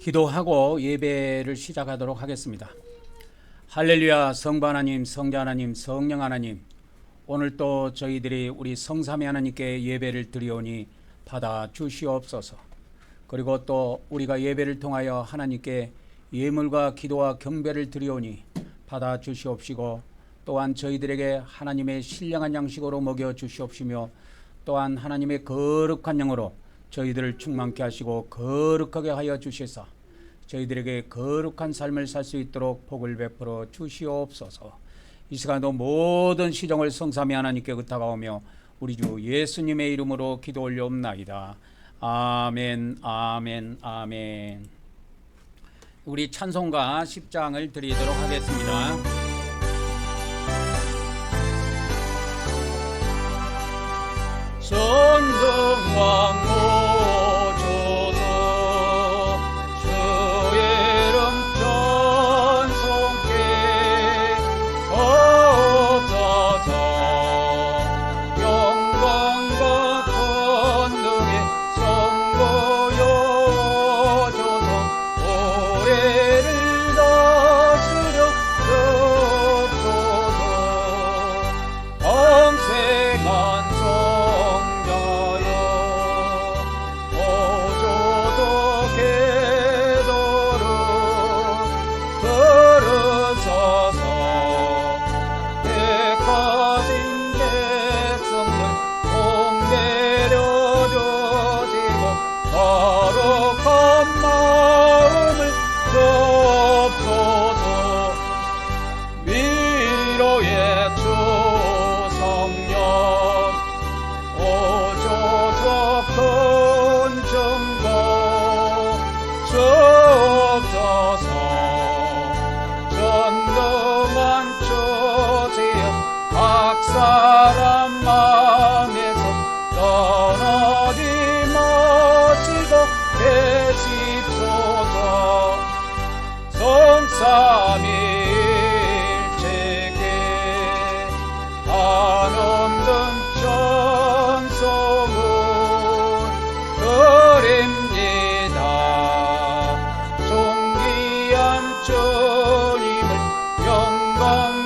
기도하고 예배를 시작하도록 하겠습니다. 할렐루야. 성부 하나님, 성자 하나님, 성령 하나님, 오늘 또 저희들이 우리 성삼위 하나님께 예배를 드리오니 받아 주시옵소서. 그리고 또 우리가 예배를 통하여 하나님께 예물과 기도와 경배를 드리오니 받아 주시옵시고, 또한 저희들에게 하나님의 신령한 양식으로 먹여 주시옵시며, 또한 하나님의 거룩한 영으로 저희들을 충만케 하시고 거룩하게 하여 주시사 저희들에게 거룩한 삶을 살 수 있도록 복을 베풀어 주시옵소서. 이 시간도 모든 시정을 성삼위 하나님께 의탁하오며 우리 주 예수님의 이름으로 기도 올려옵나이다. 아멘, 아멘, 아멘. 우리 찬송가 10장을 드리도록 하겠습니다. 전등왕 사람 마음에서 떠나지 마시고 계십소서. 성삼위일체계 한없는 찬송을 드립니다. 존귀한 주님을 영광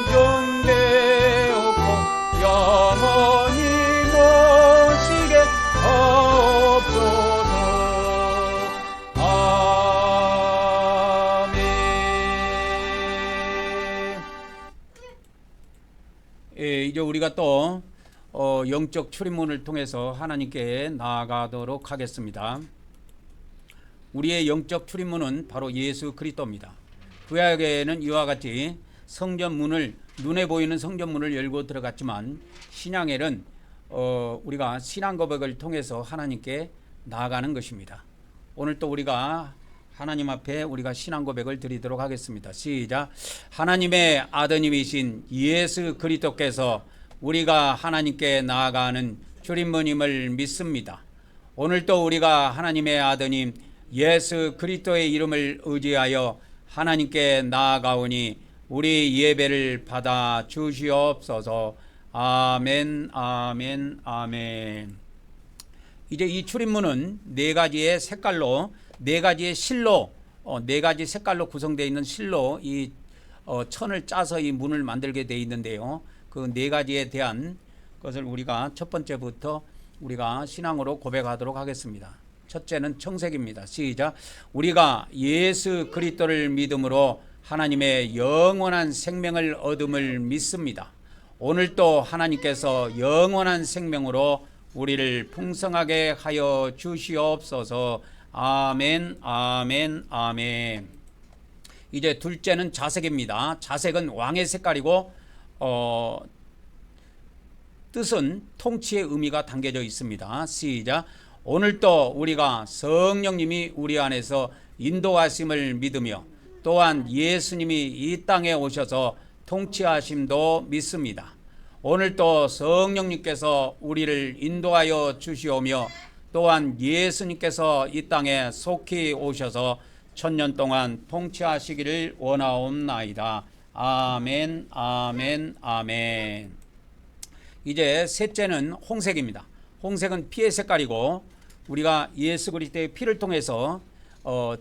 영원히 모시게 하옵소서. 아멘. 이제 우리가 또 영적 출입문을 통해서 하나님께 나아가도록 하겠습니다. 우리의 영적 출입문은 바로 예수 그리스도입니다. 구약에는 이와 같이 성전문을, 눈에 보이는 성전문을 열고 들어갔지만, 신약에는 우리가 신앙 고백을 통해서 하나님께 나아가는 것입니다. 오늘 또 우리가 하나님 앞에 우리가 신앙 고백을 드리도록 하겠습니다. 시작. 하나님의 아드님이신 예수 그리스도께서 우리가 하나님께 나아가는 출입문임을 믿습니다. 오늘 또 우리가 하나님의 아드님 예수 그리스도의 이름을 의지하여 하나님께 나아가오니 우리 예배를 받아 주시옵소서. 아멘, 아멘, 아멘. 이제 이 출입문은 네 가지의 색깔로, 네 가지의 실로, 네 가지 색깔로 구성되어 있는 실로 이 천을 짜서 이 문을 만들게 되어 있는데요. 그 네 가지에 대한 것을 우리가 첫 번째부터 우리가 신앙으로 고백하도록 하겠습니다. 첫째는 청색입니다. 시작. 우리가 예수 그리스도를 믿음으로 하나님의 영원한 생명을 얻음을 믿습니다. 오늘도 하나님께서 영원한 생명으로 우리를 풍성하게 하여 주시옵소서. 아멘, 아멘, 아멘. 이제 둘째는 자색입니다. 자색은 왕의 색깔이고 뜻은 통치의 의미가 담겨져 있습니다. 시작. 오늘도 우리가 성령님이 우리 안에서 인도하심을 믿으며 또한 예수님이 이 땅에 오셔서 통치하심도 믿습니다. 오늘도 성령님께서 우리를 인도하여 주시오며 또한 예수님께서 이 땅에 속히 오셔서 1000년 동안 통치하시기를 원하옵나이다. 아멘, 아멘, 아멘. 이제 셋째는 홍색입니다. 홍색은 피의 색깔이고 우리가 예수 그리스도의 피를 통해서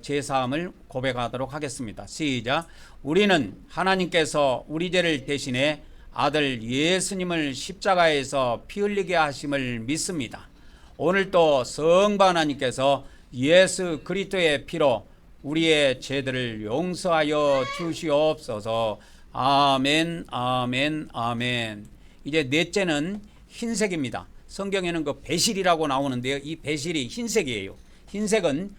제사함을 고백하도록 하겠습니다. 시작. 우리는 하나님께서 우리 죄를 대신해 아들 예수님을 십자가에서 피 흘리게 하심을 믿습니다. 오늘도 성부 하나님께서 예수 그리스도의 피로 우리의 죄들을 용서하여 주시옵소서. 아멘, 아멘, 아멘. 이제 넷째는 흰색입니다. 성경에는 그 배실이라고 나오는데요. 이 배실이 흰색이에요. 흰색은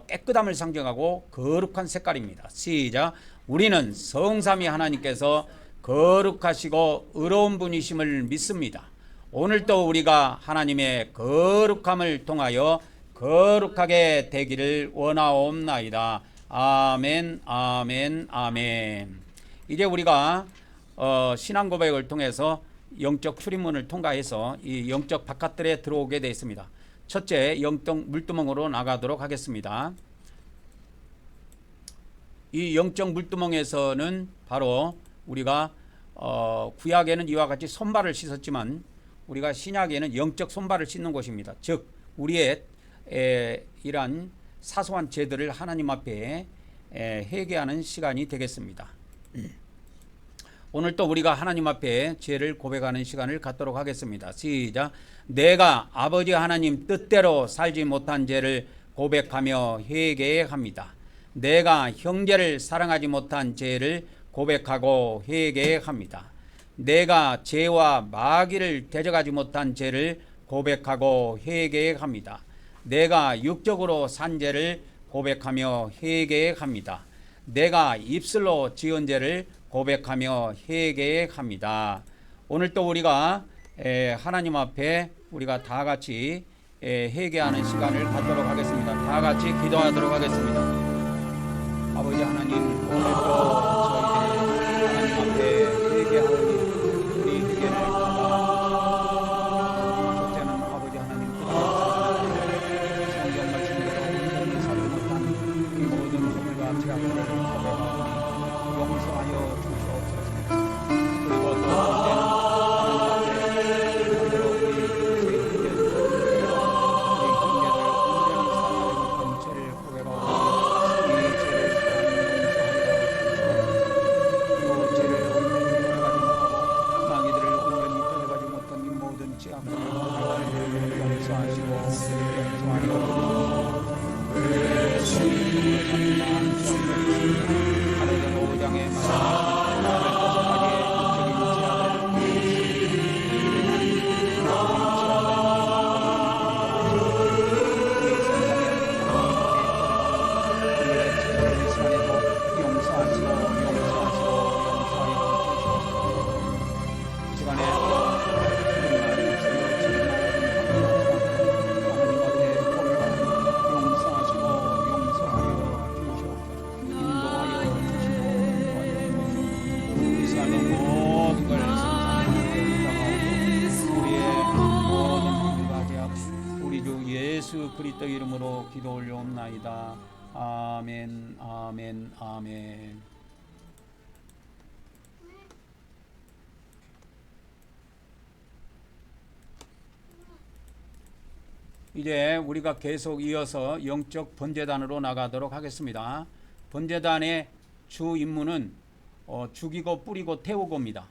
깨끗함을 상징하고 거룩한 색깔입니다. 시작. 우리는 성삼위 하나님께서 거룩하시고 의로운 분이심을 믿습니다. 오늘도 우리가 하나님의 거룩함을 통하여 거룩하게 되기를 원하옵나이다. 아멘, 아멘, 아멘. 이제 우리가 신앙 고백을 통해서 영적 출입문을 통과해서 이 영적 바깥들에 들어오게 되어 있습니다. 첫째, 영적 물두멍으로 나가도록 하겠습니다. 이 영적 물두멍에서는 바로 우리가 구약에는 이와 같이 손발을 씻었지만 우리가 신약에는 영적 손발을 씻는 곳입니다. 즉 우리의 이러한 사소한 죄들을 하나님 앞에 회개하는 시간이 되겠습니다. 오늘 또 우리가 하나님 앞에 죄를 고백하는 시간을 갖도록 하겠습니다. 시작. 내가 아버지 하나님 뜻대로 살지 못한 죄를 고백하며 회개합니다. 내가 형제를 사랑하지 못한 죄를 고백하고 회개합니다. 내가 죄와 마귀를 대적하지 못한 죄를 고백하고 회개합니다. 내가 육적으로 산 죄를 고백하며 회개합니다. 내가 입술로 지은 죄를 고백하며 회개합니다. 오늘 또 우리가 하나님 앞에 우리가 다 같이 회개하는 시간을 갖도록 하겠습니다. 다 같이 기도하도록 하겠습니다. 아버지 하나님, 오늘도 저희들이 하나님 앞에 회개하오니 우리 회개를 받아 첫째는 아버지 하나님 뜻대로 성경 말씀대로 온전히 살지 못한 이 모든 소물과 죄악들을 고백하오니 용서하여 주시옵소서. 그리고 또 번째는 하나님 앞에 반대로 우리 형제들 온전히 사랑하지 못한 죄를 고백하오니 이 죄를 또 죄를 온전히 대적하지 못하고 마귀들을 온전히 대적하지 못한 이 모든 죄악들을 용서하시고 용서하여 가레전 5장의 예수 그리스도 이름으로 기도 올려옵나이다. 아멘, 아멘, 아멘. 이제 우리가 계속 이어서 영적 번제단으로 나가도록 하겠습니다. 번제단의 주 임무는 죽이고 뿌리고 태우고입니다.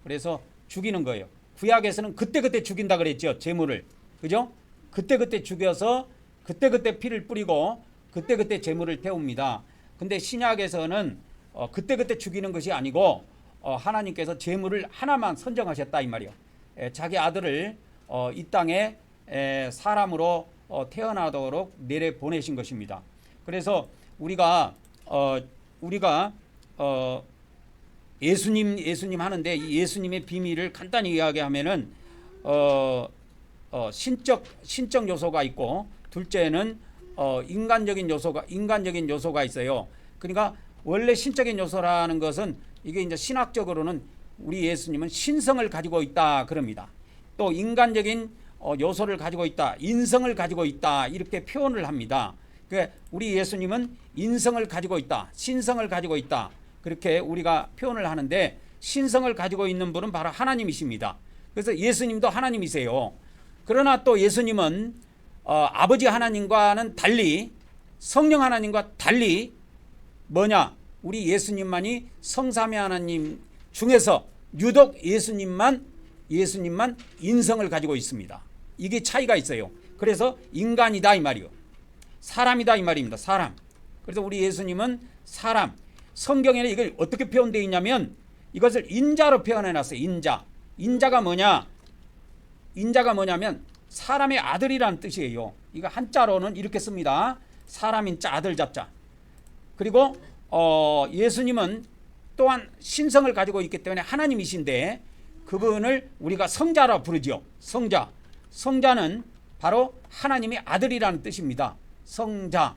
그래서 죽이는 거예요. 구약에서는 그때그때 죽인다 그랬죠. 제물을. 그죠? 그때그때 죽여서 그때그때 피를 뿌리고 그때그때 제물을 태웁니다. 근데 신약에서는 그때그때 죽이는 것이 아니고 하나님께서 제물을 하나만 선정하셨다 이 말이요. 자기 아들을 이 땅에 사람으로 태어나도록 내려 보내신 것입니다. 그래서 우리가 예수님 하는데 이 예수님의 비밀을 간단히 이야기하면은 신적 요소가 있고 둘째는 인간적인 요소가 있어요. 그러니까 원래 신적인 요소라는 것은 이게 이제 신학적으로는 우리 예수님은 신성을 가지고 있다 그럽니다. 또 인간적인 요소를 가지고 있다, 인성을 가지고 있다 이렇게 표현을 합니다. 그러니까 우리 예수님은 인성을 가지고 있다, 신성을 가지고 있다 그렇게 우리가 표현을 하는데 신성을 가지고 있는 분은 바로 하나님이십니다. 그래서 예수님도 하나님이세요. 그러나 또 예수님은 아버지 하나님과는 달리 성령 하나님과 달리 뭐냐? 우리 예수님만이 성삼위 하나님 중에서 유독 예수님만 인성을 가지고 있습니다. 이게 차이가 있어요. 그래서 인간이다 이 말이요. 사람이다 이 말입니다. 사람. 그래서 우리 예수님은 사람. 성경에는 이걸 어떻게 표현되어 있냐면 이것을 인자로 표현해 놨어요. 인자. 인자가 뭐냐? 인자가 뭐냐면 사람의 아들이라는 뜻이에요. 이거 한자로는 이렇게 씁니다. 사람 인자 아들 잡자. 그리고 예수님은 또한 신성을 가지고 있기 때문에 하나님이신데 그분을 우리가 성자라 부르죠. 성자. 성자는 바로 하나님의 아들이라는 뜻입니다. 성자.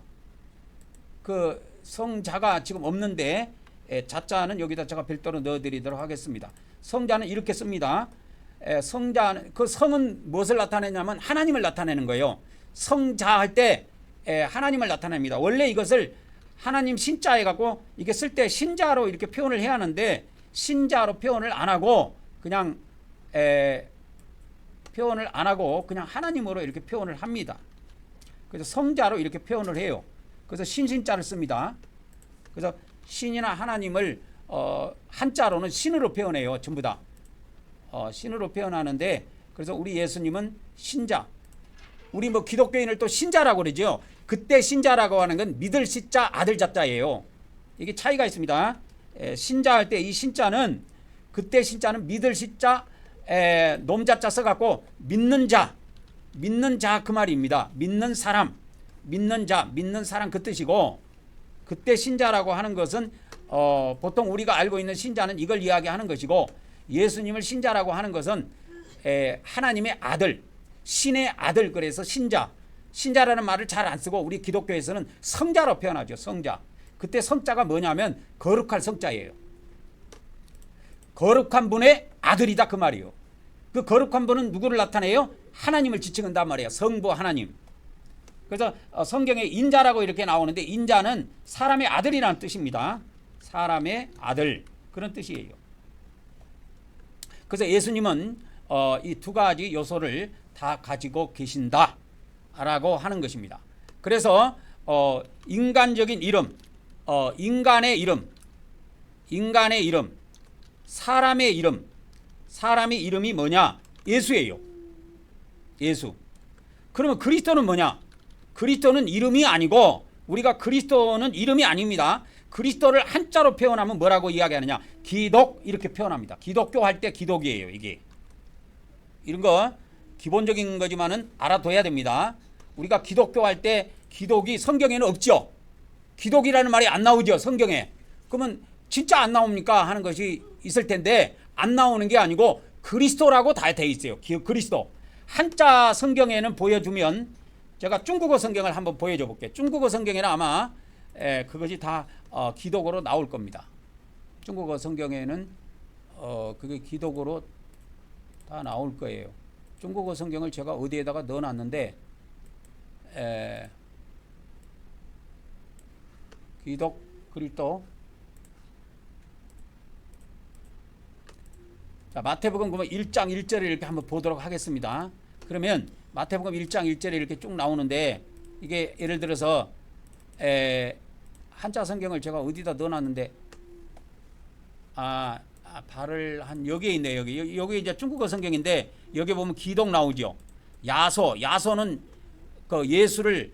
그 성자가 지금 없는데 자자는 여기다 제가 별도로 넣어드리도록 하겠습니다. 성자는 이렇게 씁니다. 성자는 그 성은 무엇을 나타내냐면 하나님을 나타내는 거예요. 성자 할 때 하나님을 나타냅니다. 원래 이것을 하나님 신자해 갖고 이게 쓸 때 신자로 이렇게 표현을 해야 하는데 신자로 표현을 안 하고 그냥 표현을 안 하고 그냥 하나님으로 이렇게 표현을 합니다. 그래서 성자로 이렇게 표현을 해요. 그래서 신신자를 씁니다. 그래서 신이나 하나님을 한자로는 신으로 표현해요. 전부 다 신으로 표현하는데 그래서 우리 예수님은 신자. 우리 뭐 기독교인을 또 신자라고 그러죠. 그때 신자라고 하는 건 믿을 시자 아들 잡자예요. 이게 차이가 있습니다. 신자 할 때 이 신자는 그때 신자는 믿을 시자 놈자자 써갖고 믿는 자 그 말입니다. 믿는 사람 믿는 자 믿는 사람 그 뜻이고 그때 신자라고 하는 것은 보통 우리가 알고 있는 신자는 이걸 이야기하는 것이고 예수님을 신자라고 하는 것은 하나님의 아들 신의 아들 그래서 신자라는 말을 잘 안 쓰고 우리 기독교에서는 성자로 표현하죠. 성자. 그때 성자가 뭐냐면 거룩할 성자예요. 거룩한 분의 아들이다 그 말이에요. 그 거룩한 분은 누구를 나타내요? 하나님을 지칭한단 말이에요. 성부 하나님. 그래서 성경에 인자라고 이렇게 나오는데 인자는 사람의 아들이라는 뜻입니다. 사람의 아들 그런 뜻이에요. 그래서 예수님은 이 두 가지 요소를 다 가지고 계신다라고 하는 것입니다. 그래서 인간적인 이름, 인간의 이름, 사람의 이름, 사람의 이름이 뭐냐? 예수예요. 예수. 그러면 그리스도는 뭐냐? 그리스도는 이름이 아니고 우리가 그리스도는 이름이 아닙니다. 그리스도를 한자로 표현하면 뭐라고 이야기하느냐? 기독 이렇게 표현합니다. 기독교 할 때 기독이에요. 이게 이런 거 기본적인 거지만은 알아둬야 됩니다. 우리가 기독교 할 때 기독이 성경에는 없죠. 기독이라는 말이 안 나오죠. 성경에. 그러면 진짜 안 나옵니까? 하는 것이 있을 텐데 안 나오는 게 아니고 그리스도라고 다 돼 있어요. 그리스도. 한자 성경에는 보여주면 제가 중국어 성경을 한번 보여줘 볼게요. 중국어 성경에는 아마 그것이 다 기독으로 나올 겁니다. 중국어 성경에는 그게 기독으로 다 나올 거예요. 중국어 성경을 제가 어디에다가 넣어놨는데 기독 그리스도. 자, 마태복음 그러면 1장 1절을 이렇게 한번 보도록 하겠습니다. 그러면 마태복음 1장 1절에 이렇게 쭉 나오는데 이게 예를 들어서 한자 성경을 제가 어디다 넣어놨는데 발을 한 여기에 있네요. 여기 이제 중국어 성경인데 여기 보면 기독 나오죠. 야소는 그 예수를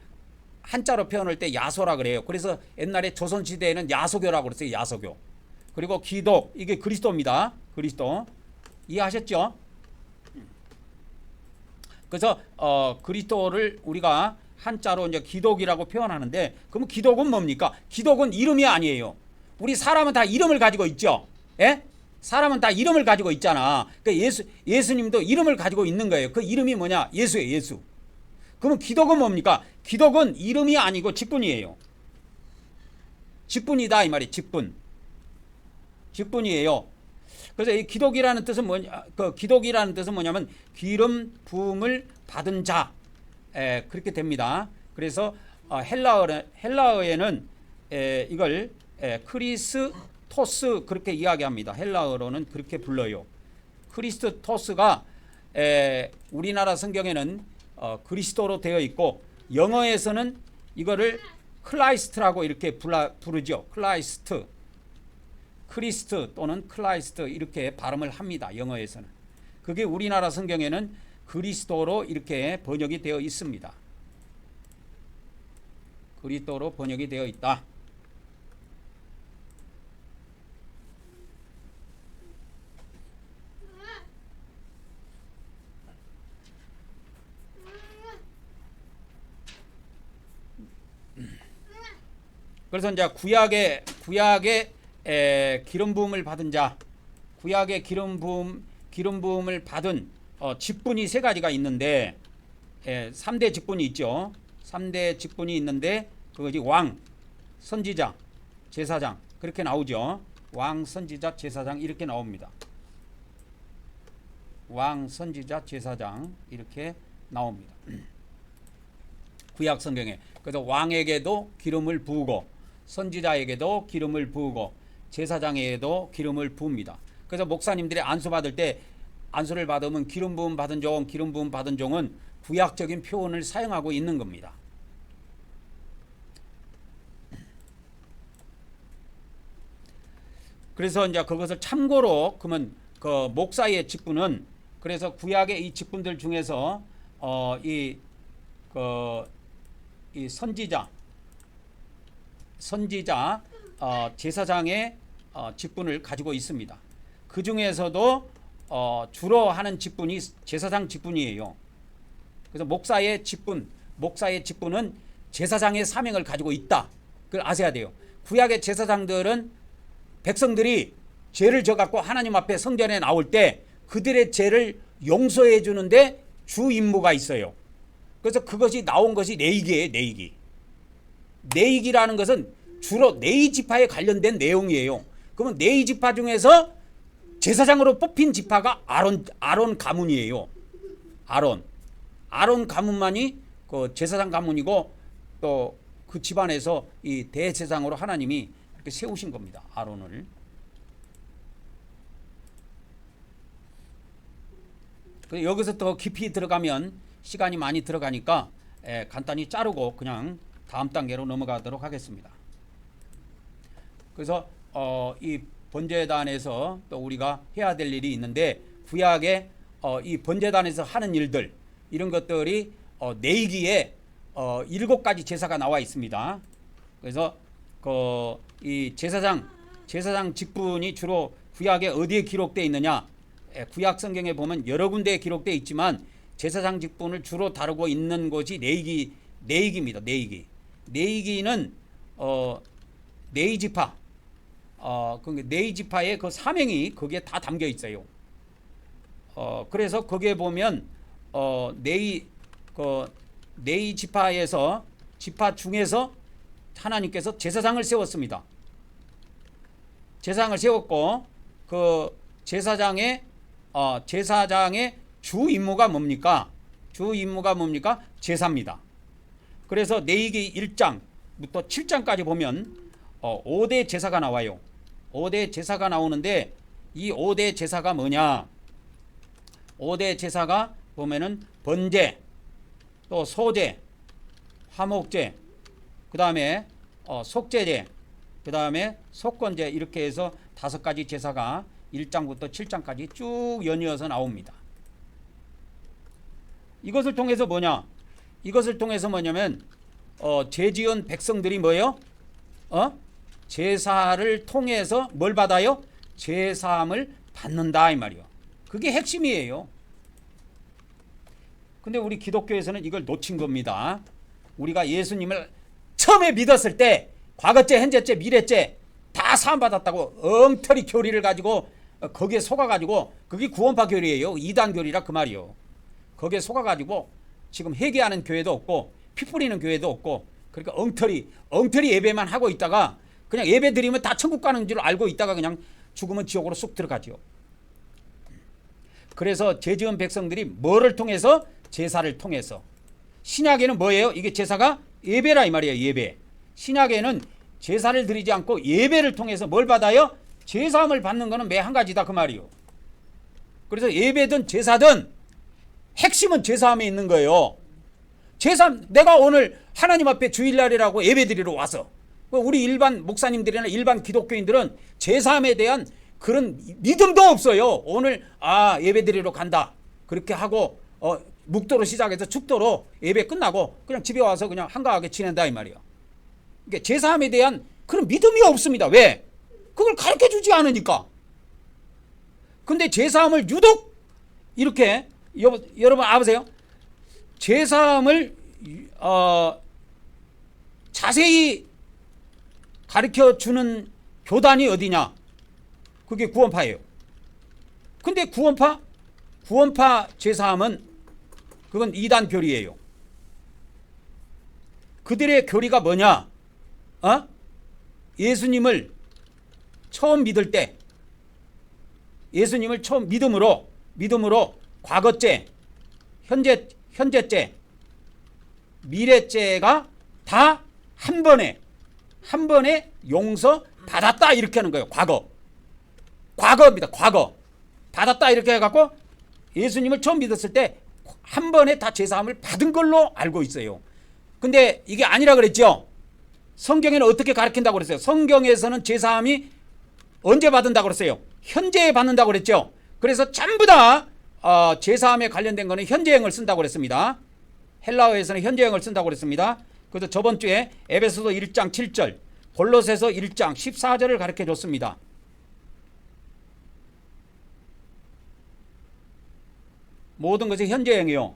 한자로 표현할 때 야소라 그래요. 그래서 옛날에 조선 시대에는 야소교라고 그랬어요. 야소교. 그리고 기독 이게 그리스도입니다. 그리스도 이해하셨죠? 그래서 그리스도를 우리가 한자로 이제 기독이라고 표현하는데 그러면 기독은 뭡니까? 기독은 이름이 아니에요. 우리 사람은 다 이름을 가지고 있죠. 예? 사람은 다 이름을 가지고 있잖아. 그러니까 예수님도 이름을 가지고 있는 거예요. 그 이름이 뭐냐? 예수예요. 예수. 그러면 기독은 뭡니까? 기독은 이름이 아니고 직분이에요. 직분이다 이 말이 직분이에요. 그래서 이 기독이라는 뜻은 뭐냐? 그 기독이라는 뜻은 뭐냐면 기름 부음을 받은 자. 그렇게 됩니다. 그래서 헬라어에는 이걸 크리스토스 그렇게 이야기합니다. 헬라어로는 그렇게 불러요. 크리스토스가 우리나라 성경에는 그리스도로 되어 있고 영어에서는 이거를 클라이스트라고 이렇게 부르죠. 클라이스트, 크리스트 또는 클라이스트 이렇게 발음을 합니다. 영어에서는. 그게 우리나라 성경에는 그리스도로 이렇게 번역이 되어 있습니다. 그리스도로 번역이 되어 있다. 그래서 이제 구약의 기름 부음을 받은 자, 구약의 기름 부음을 받은 직분이 세 가지가 있는데 3대 직분이 있죠. 3대 직분이 있는데 그것이 왕, 선지자, 제사장 그렇게 나오죠. 왕, 선지자, 제사장 이렇게 나옵니다. 왕, 선지자, 제사장 이렇게 나옵니다. 구약 성경에. 그래서 왕에게도 기름을 부으고 선지자에게도 기름을 부으고 제사장에게도 기름을 부읍니다. 그래서 목사님들이 안수 받을 때 안수를 받으면 기름 부음 받은 종, 기름 부음 받은 종은 구약적인 표현을 사용하고 있는 겁니다. 그래서 이제 그것을 참고로 그러면 그 목사의 직분은 그래서 구약의 이 직분들 중에서 이 선지자, 제사장의 직분을 가지고 있습니다. 그 중에서도 주로 하는 직분이 제사장 직분이에요. 그래서 목사의 직분은 제사장의 사명을 가지고 있다. 그걸 아셔야 돼요. 구약의 제사장들은 백성들이 죄를 져갖고 하나님 앞에 성전에 나올 때 그들의 죄를 용서해 주는데 주 임무가 있어요. 그래서 그것이 나온 것이 레위기예요. 레위기라는 것은 주로 레위 지파에 관련된 내용이에요. 그러면 레위 지파 중에서 제사장으로 뽑힌 지파가 아론 가문이에요. 아론 가문만이 그 제사장 가문이고 또 그 집안에서 이 대제사장으로 하나님이 이렇게 세우신 겁니다. 아론을. 여기서 더 깊이 들어가면 시간이 많이 들어가니까 간단히 자르고 그냥 다음 단계로 넘어가도록 하겠습니다. 그래서 이 번제단에서 또 우리가 해야 될 일이 있는데 구약의 이 번제단에서 하는 일들 이런 것들이 레위기에 7가지 제사가 나와 있습니다. 그래서 이 제사장 직분이 주로 구약에 어디에 기록되어 있느냐? 구약 성경에 보면 여러 군데에 기록되어 있지만 제사장 직분을 주로 다루고 있는 곳이 레위기입니다. 레위기는 레위 지파, 레위 지파의 그 사명이 거기에 다 담겨 있어요. 그래서 거기에 보면 레위 지파에서 지파 중에서 하나님께서 제사장을 세웠습니다. 제사장을 세웠고 그 제사장의 주 임무가 뭡니까? 제사입니다. 그래서 레위기 1장부터 7장까지 보면 5대 제사가 나와요. 5대 제사가 나오는데 이 5대 제사가 뭐냐? 5대 제사가 보면은 번제, 또 소제, 화목제, 그 다음에 속죄제, 그 다음에 속건제 이렇게 해서 5가지 제사가 1장부터 7장까지 쭉 연이어서 나옵니다. 이것을 통해서 뭐냐? 이것을 통해서 뭐냐면 죄지은 백성들이 뭐예요? 제사를 통해서 뭘 받아요? 제사함을 받는다 이 말이요. 그게 핵심이에요. 근데 우리 기독교에서는 이걸 놓친 겁니다. 우리가 예수님을 처음에 믿었을 때 과거죄, 현재죄, 미래죄 다 사함받았다고 엉터리 교리를 가지고 거기에 속아가지고 그게 구원파 교리예요. 이단 교리라 그 말이요. 거기에 속아가지고 지금 회개하는 교회도 없고 피 뿌리는 교회도 없고 그러니까 엉터리 예배만 하고 있다가 그냥 예배 드리면 다 천국 가는 줄 알고 있다가 그냥 죽으면 지옥으로 쑥 들어가죠. 그래서 죄 지은 백성들이 뭐를 통해서? 제사를 통해서. 신약에는 뭐예요? 이게 제사가 예배라 이 말이에요. 예배. 신약에는 제사를 드리지 않고 예배를 통해서 뭘 받아요? 제사함을 받는 거는 매 한 가지다 그 말이요. 그래서 예배든 제사든 핵심은 제사함에 있는 거예요. 제3 내가 오늘 하나님 앞에 주일날이라고 예배드리러 와서 우리 일반 목사님들이나 일반 기독교인들은 제3에 대한 그런 믿음도 없어요. 오늘 예배드리러 간다 그렇게 하고 묵도로 시작해서 축도로 예배 끝나고 그냥 집에 와서 그냥 한가하게 지낸다 이 말이에요. 그러니까 제3에 대한 그런 믿음이 없습니다. 왜? 그걸 가르쳐 주지 않으니까. 근데 제3을 유독 이렇게 여러분 아보세요. 제3을 자세히 가르쳐 주는 교단이 어디냐? 그게 구원파예요. 근데 구원파 제3은 그건 이단 교리예요. 그들의 교리가 뭐냐? 예수님을 처음 믿을 때 예수님을 처음 믿음으로 과거죄, 현재죄, 미래죄가 다 한 번에 용서 받았다 이렇게 하는 거예요. 과거입니다. 과거 받았다 이렇게 해갖고 예수님을 처음 믿었을 때 한 번에 다 제사함을 받은 걸로 알고 있어요. 근데 이게 아니라 그랬죠. 성경에는 어떻게 가르친다고 그랬어요? 성경에서는 제사함이 언제 받는다고 그랬어요? 현재에 받는다고 그랬죠. 그래서 전부 다 제사함에 관련된 거는 현재형을 쓴다고 그랬습니다. 헬라어에서는 현재형을 쓴다고 그랬습니다. 그래서 저번 주에 에베소서 1장 7절, 골로새서 1장 14절을 가르쳐 줬습니다. 모든 것이 현재형이요.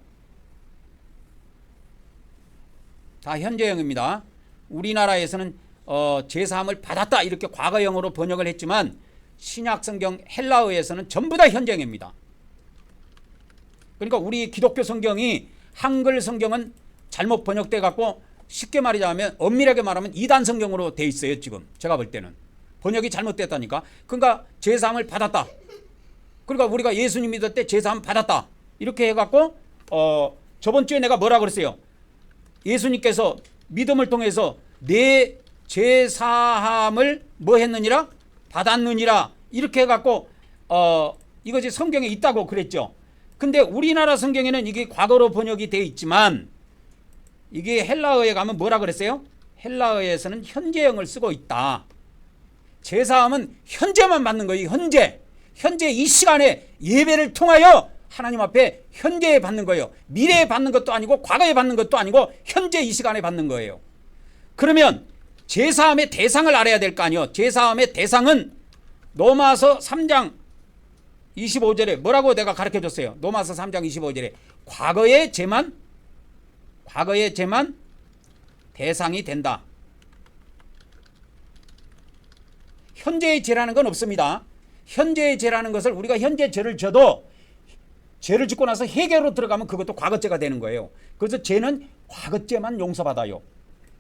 다 현재형입니다. 우리나라에서는 제사함을 받았다 이렇게 과거형으로 번역을 했지만 신약성경 헬라어에서는 전부 다 현재형입니다. 그러니까 우리 기독교 성경이 한글 성경은 잘못 번역돼 갖고 쉽게 말하자면 엄밀하게 말하면 이단 성경으로 돼 있어요. 지금 제가 볼 때는 번역이 잘못됐다니까. 그러니까 제사함을 받았다. 그러니까 우리가 예수님 믿을 때 제사함 받았다 이렇게 해갖고 저번 주에 내가 뭐라 그랬어요? 예수님께서 믿음을 통해서 내 제사함을 뭐 했느니라? 받았느니라 이렇게 해갖고 이것이 성경에 있다고 그랬죠. 근데 우리나라 성경에는 이게 과거로 번역이 되어 있지만 이게 헬라어에 가면 뭐라 그랬어요? 헬라어에서는 현재형을 쓰고 있다. 제사함은 현재만 받는 거예요. 현재 이 시간에 예배를 통하여 하나님 앞에 현재에 받는 거예요. 미래에 받는 것도 아니고 과거에 받는 것도 아니고 현재 이 시간에 받는 거예요. 그러면 제사함의 대상을 알아야 될 거 아니에요. 제사함의 대상은 로마서 3장 25절에 뭐라고 내가 가르쳐 줬어요? 로마서 3장 25절에 과거의 죄만 대상이 된다. 현재의 죄라는 건 없습니다. 현재의 죄라는 것을 우리가 현재 죄를 져도 죄를 짓고 나서 해결로 들어가면 그것도 과거죄가 되는 거예요. 그래서 죄는 과거죄만 용서받아요.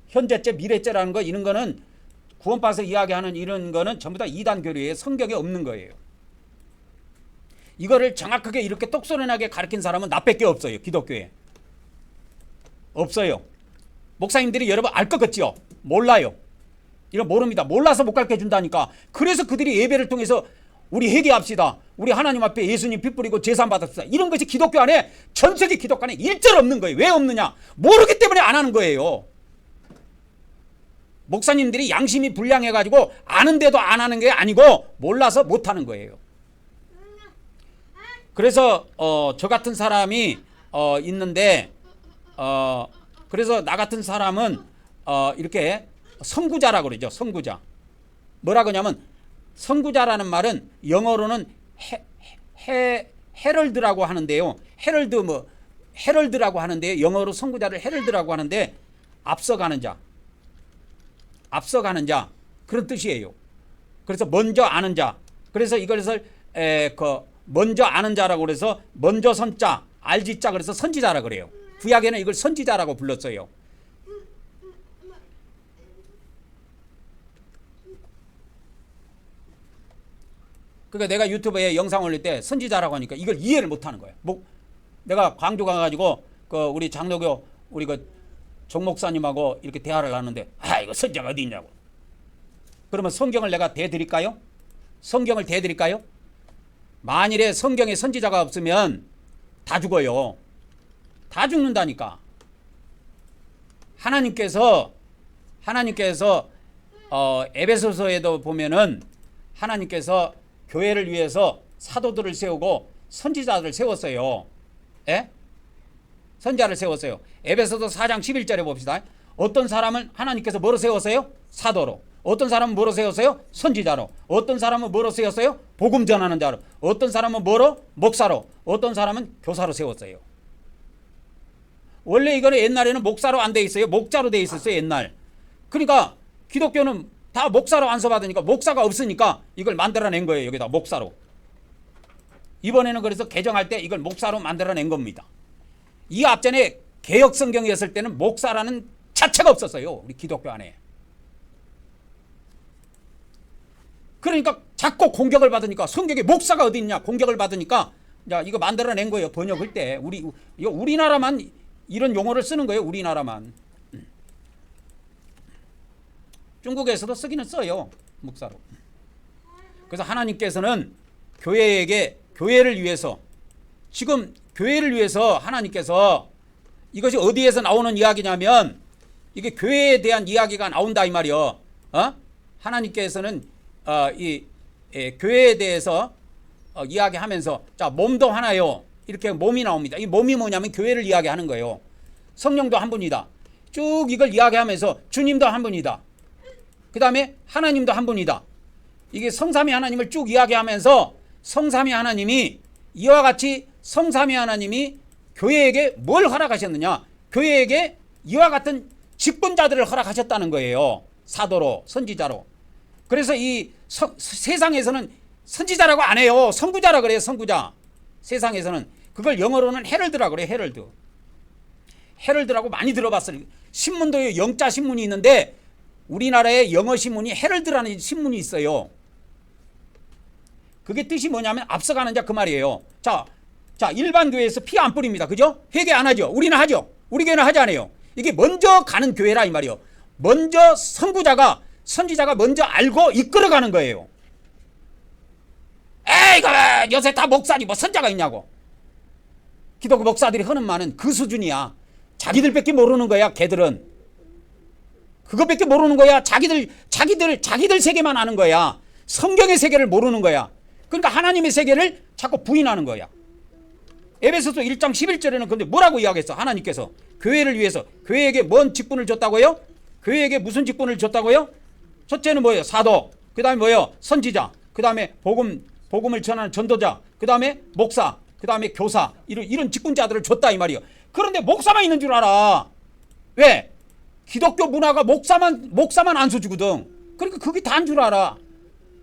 현재죄, 미래죄라는 거 이런 거는 구원파에서 이야기하는 이런 거는 전부 다 이단 교리에 성경에 없는 거예요. 이거를 정확하게 이렇게 똑소리나게 가르친 사람은 나밖에 없어요. 기독교에. 없어요. 목사님들이 여러분 알 것 같지요? 몰라요. 이런 모릅니다. 몰라서 못 가르쳐 준다니까. 그래서 그들이 예배를 통해서 우리 회개합시다. 우리 하나님 앞에 예수님 피 뿌리고 제사 받읍시다. 이런 것이 기독교 안에 전 세계 기독교 안에 일절 없는 거예요. 왜 없느냐? 모르기 때문에 안 하는 거예요. 목사님들이 양심이 불량해가지고 아는데도 안 하는 게 아니고 몰라서 못 하는 거예요. 그래서 저 같은 사람이 있는데 그래서 나 같은 사람은 이렇게 선구자라고 그러죠. 선구자. 뭐라 그러냐면 선구자라는 말은 영어로는 헤럴드라고 하는데요. 헤럴드라고 하는데 영어로 선구자를 헤럴드라고 하는데 앞서가는 자 그런 뜻이에요. 그래서 먼저 아는 자. 그래서 이것을 먼저 아는 자라고 그래서 먼저 선자, 알지자 그래서 선지자라 그래요. 구약에는 이걸 선지자라고 불렀어요. 그러니까 내가 유튜브에 영상 올릴 때 선지자라고 하니까 이걸 이해를 못하는 거예요. 내가 광주 가가지고 우리 장로교 우리 정 목사님하고 이렇게 대화를 하는데 이거 선지자가 어디 있냐고. 그러면 성경을 내가 대드릴까요? 성경을 대드릴까요? 만일에 성경에 선지자가 없으면 다 죽어요. 다 죽는다니까. 하나님께서 에베소서에도 보면은 하나님께서 교회를 위해서 사도들을 세우고 선지자들을 세웠어요. 예? 선지자를 세웠어요. 에베소서 4장 11절에 봅시다. 어떤 사람은 하나님께서 뭐로 세웠어요? 사도로. 어떤 사람은 뭐로 세웠어요? 선지자로. 어떤 사람은 뭐로 세웠어요? 복음 전하는 자로. 어떤 사람은 뭐로? 목사로. 어떤 사람은 교사로 세웠어요. 원래 이거는 옛날에는 목사로 안 돼 있어요. 목자로 돼 있었어요, 옛날. 그러니까 기독교는 다 목사로 안수받으니까 목사가 없으니까 이걸 만들어낸 거예요. 여기다 목사로. 이번에는 그래서 개정할 때 이걸 목사로 만들어낸 겁니다. 이 앞전에 개혁 성경이었을 때는 목사라는 자체가 없었어요. 우리 기독교 안에. 그러니까 자꾸 공격을 받으니까 성경에 목사가 어디 있냐 공격을 받으니까 자 이거 만들어낸 거예요. 번역할 때 우리나라만 이런 용어를 쓰는 거예요. 우리나라만. 중국에서도 쓰기는 써요. 목사로. 그래서 하나님께서는 교회를 위해서 지금 교회를 위해서 하나님께서 이것이 어디에서 나오는 이야기냐면 이게 교회에 대한 이야기가 나온다 이 말이요. 하나님께서는 교회에 대해서 이야기하면서 자 몸도 하나요. 이렇게 몸이 나옵니다. 이 몸이 뭐냐면 교회를 이야기하는 거예요. 성령도 한 분이다. 쭉 이걸 이야기하면서 주님도 한 분이다. 그 다음에 하나님도 한 분이다. 이게 성삼위 하나님을 쭉 이야기하면서 성삼위 하나님이 이와 같이 성삼위 하나님이 교회에게 뭘 허락하셨느냐. 교회에게 이와 같은 직분자들을 허락하셨다는 거예요. 사도로 선지자로. 그래서 이 세상에서는 선지자라고 안 해요. 선구자라 그래요. 선구자. 세상에서는 그걸 영어로는 헤럴드라고 그래요. 헤럴드. 헤럴드라고 많이 들어봤어요. 신문도 영자 신문이 있는데 우리나라의 영어 신문이 헤럴드라는 신문이 있어요. 그게 뜻이 뭐냐면 앞서가는 자 그 말이에요. 자 일반 교회에서 피 안 뿌립니다. 그죠? 회개 안 하죠. 우리는 하죠. 우리 교회는 하지 않아요. 이게 먼저 가는 교회라 이 말이에요. 먼저 선지자가 먼저 알고 이끌어가는 거예요. 에이 이거 요새 다 목사지 뭐 선자가 있냐고. 기독교 목사들이 하는 말은 그 수준이야. 자기들밖에 모르는 거야. 걔들은 그것밖에 모르는 거야. 자기들 세계만 아는 거야. 성경의 세계를 모르는 거야. 그러니까 하나님의 세계를 자꾸 부인하는 거야. 에베소서 1장 11절에는 근데 뭐라고 이야기했어? 하나님께서 교회를 위해서 교회에게 뭔 직분을 줬다고요? 교회에게 무슨 직분을 줬다고요? 첫째는 뭐예요? 사도. 그 다음에 뭐예요? 선지자. 그 다음에 복음을 전하는 전도자. 그 다음에 목사. 그 다음에 교사. 이런 직분자들을 줬다 이 말이에요. 그런데 목사만 있는 줄 알아. 왜? 기독교 문화가 목사만 안수주거든. 그러니까 그게 다인 줄 알아.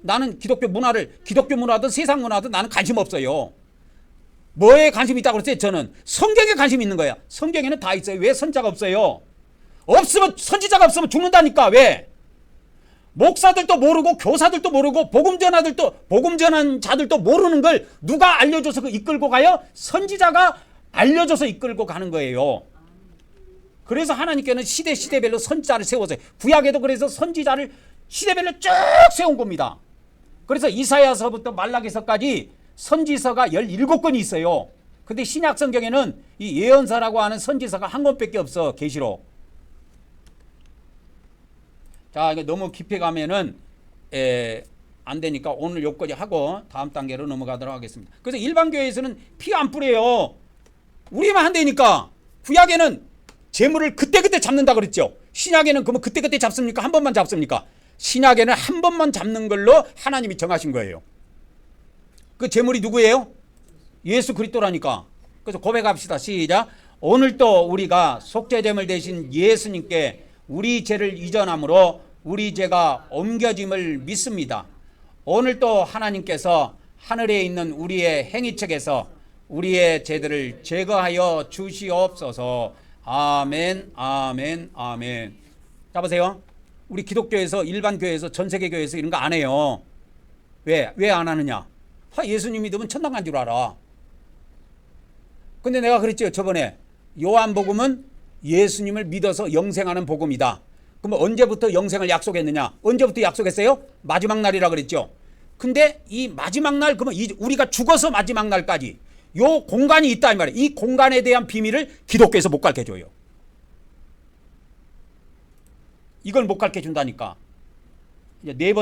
나는 기독교 문화든 세상 문화든 나는 관심 없어요. 뭐에 관심 있다고 그랬어요? 저는 성경에 관심 있는 거야. 성경에는 다 있어요. 왜 선자가 없어요? 선지자가 없으면 죽는다니까. 왜? 목사들도 모르고 교사들도 모르고 복음 전한 자들도 모르는 걸 누가 알려줘서 이끌고 가요? 선지자가 알려줘서 이끌고 가는 거예요. 그래서 하나님께는 시대별로 선지자를 세웠어요. 구약에도 그래서 선지자를 시대별로 쭉 세운 겁니다. 그래서 이사야서부터 말라기서까지 선지서가 17권이 있어요. 근데 신약 성경에는 이 예언서라고 하는 선지서가 한 권밖에 없어. 계시록. 자, 이거 너무 깊이 가면은 안 되니까 오늘 여기까지 하고 다음 단계로 넘어가도록 하겠습니다. 그래서 일반 교회에서는 피 안 뿌려요. 우리만 한다니까. 구약에는 재물을 그때그때 잡는다 그랬죠. 신약에는 그러면 그때그때 잡습니까? 한 번만 잡습니까? 신약에는 한 번만 잡는 걸로 하나님이 정하신 거예요. 그 재물이 누구예요? 예수 그리스도라니까. 그래서 고백합시다. 시작. 오늘도 우리가 속죄제물 대신 예수님께 우리 죄를 이전함으로 우리 죄가 옮겨짐을 믿습니다. 오늘도 하나님께서 하늘에 있는 우리의 행위책에서 우리의 죄들을 제거하여 주시옵소서. 아멘, 아멘, 아멘. 자, 보세요. 우리 기독교에서, 일반 교회에서, 전 세계 교회에서 이런 거 안 해요. 왜 안 하느냐? 예수님 믿으면 천당 간 줄 알아. 근데 내가 그랬죠. 저번에 요한복음은 예수님을 믿어서 영생하는 복음이다. 그럼 언제부터 영생을 약속했느냐? 언제부터 약속했어요? 마지막 날이라 그랬죠. 근데 이 마지막 날, 그러면 우리가 죽어서 마지막 날까지 요 공간이 있다 이 말이에요. 이 공간에 대한 비밀을 기독교에서 못 가르쳐줘요. 이걸 못 가르쳐 준다니까. 이제 네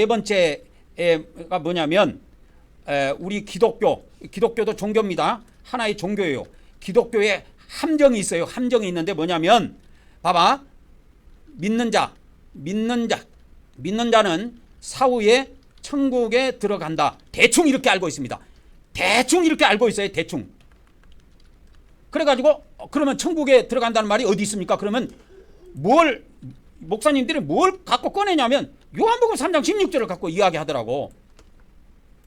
번째가 뭐냐면 우리 기독교도 종교입니다. 하나의 종교예요. 기독교에 함정이 있어요. 함정이 있는데 뭐냐면 봐봐. 믿는 자는 사후에 천국에 들어간다. 대충 이렇게 알고 있습니다. 대충 이렇게 알고 있어요. 대충. 그래가지고 그러면 천국에 들어간다는 말이 어디 있습니까? 그러면 목사님들이 뭘 갖고 꺼내냐면 요한복음 3장 16절을 갖고 이야기하더라고.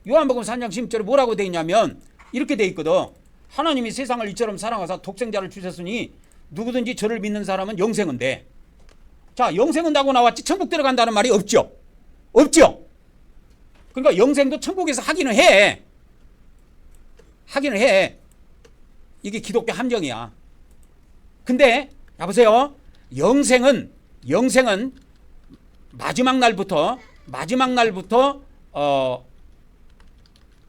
요한복음 3장 16절에 뭐라고 되어 있냐면 이렇게 되어 있거든. 하나님이 세상을 이처럼 사랑하사 독생자를 주셨으니 누구든지 저를 믿는 사람은 영생은 돼. 자, 영생은 다고 나왔지 천국 들어간다는 말이 없죠. 없죠. 그러니까 영생도 천국에서 하기는 해. 이게 기독교 함정이야. 근데 여보세요. 영생은 마지막 날부터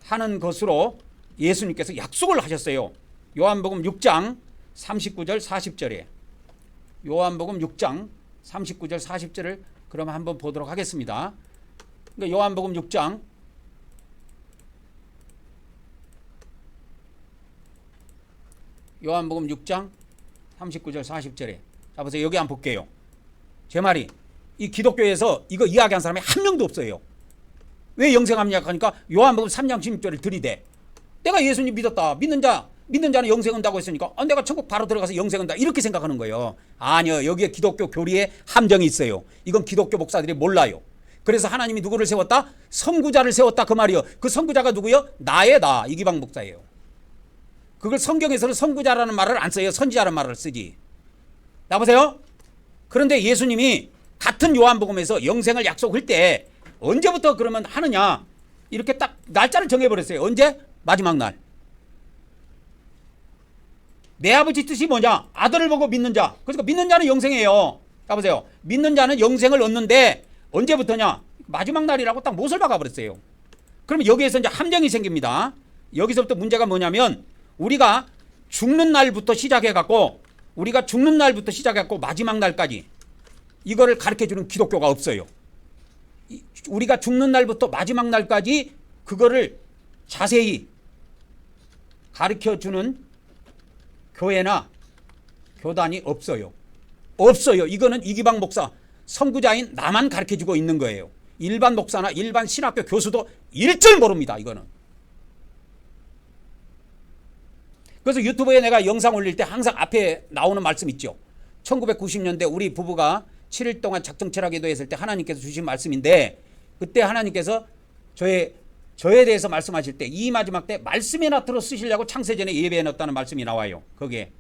하는 것으로 예수님께서 약속을 하셨어요. 요한복음 6장 39절 40절에 요한복음 6장 39절 40절을 그럼 한번 보도록 하겠습니다. 그러니까 요한복음 6장 39절 40절에 자 보세요. 여기 한번 볼게요. 제 말이 이 기독교에서 이거 이야기한 사람이 한 명도 없어요. 왜 영생합니까? 하니까 요한복음 3장 16절을 들이대. 내가 예수님 믿었다. 믿는 자는 영생한다고 했으니까 내가 천국 바로 들어가서 영생한다. 이렇게 생각하는 거예요. 아니요. 여기에 기독교 교리에 함정이 있어요. 이건 기독교 목사들이 몰라요. 그래서 하나님이 누구를 세웠다? 선구자를 세웠다 그 말이요. 그 선구자가 누구요? 나 이기방 목사예요. 그걸 성경에서는 선구자라는 말을 안 써요. 선지자라는 말을 쓰지. 나보세요. 그런데 예수님이 같은 요한복음에서 영생을 약속할 때 언제부터 그러면 하느냐 이렇게 딱 날짜를 정해버렸어요. 언제? 마지막 날. 내 아버지 뜻이 뭐냐? 아들을 보고 믿는 자. 그러니까 믿는 자는 영생이에요. 나보세요. 믿는 자는 영생을 얻는데 언제부터냐? 마지막 날이라고 딱 못을 박아버렸어요. 그러면 여기에서 이제 함정이 생깁니다. 여기서부터 문제가 뭐냐면 우리가 죽는 날부터 시작해갖고 마지막 날까지 이거를 가르쳐주는 기독교가 없어요. 우리가 죽는 날부터 마지막 날까지 그거를 자세히 가르쳐주는 교회나 교단이 없어요. 이거는 이기방 목사, 선구자인 나만 가르쳐주고 있는 거예요. 일반 목사나 일반 신학교 교수도 일절 모릅니다. 이거는. 그래서 유튜브에 내가 영상 올릴 때 항상 앞에 나오는 말씀 있죠. 1990년대 우리 부부가 7일 동안 작정 철학 기도했을 때 하나님께서 주신 말씀인데 그때 하나님께서 저에 대해서 말씀하실 때 이 마지막 때 말씀이나 들어 쓰시려고 창세전에 예배해 놨다는 말씀이 나와요. 거기에.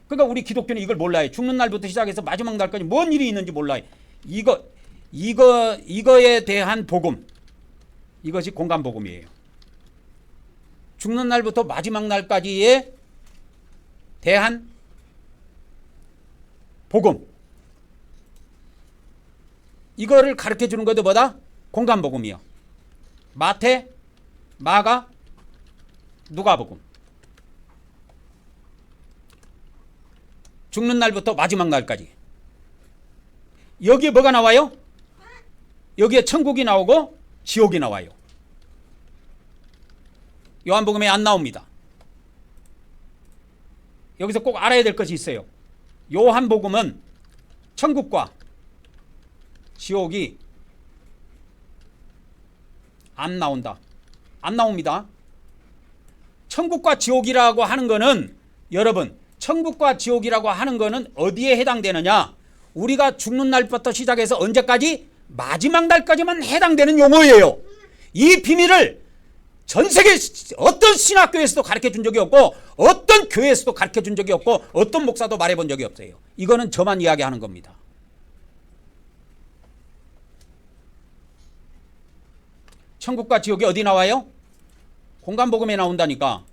그러니까 우리 기독교는 이걸 몰라요. 죽는 날부터 시작해서 마지막 날까지 뭔 일이 있는지 몰라요. 이거에 대한 복음. 이것이 공간 복음이에요. 죽는 날부터 마지막 날까지에 대한 복음. 이거를 가르쳐 주는 것도 뭐다? 공간 복음이요. 마태, 마가, 누가복음. 죽는 날부터 마지막 날까지. 여기에 뭐가 나와요? 여기에 천국이 나오고 지옥이 나와요. 요한복음에 안 나옵니다. 여기서 꼭 알아야 될 것이 있어요. 요한복음은 천국과 지옥이 안 나온다. 안 나옵니다. 천국과 지옥이라고 하는 거는 여러분, 천국과 지옥이라고 하는 거는 어디에 해당되느냐? 우리가 죽는 날부터 시작해서 언제까지? 마지막 날까지만 해당되는 용어예요. 이 비밀을 전 세계 어떤 신학교에서도 가르쳐 준 적이 없고 어떤 교회에서도 가르쳐 준 적이 없고 어떤 목사도 말해 본 적이 없어요. 이거는 저만 이야기하는 겁니다. 천국과 지옥이 어디 나와요? 공간복음에 나온다니까.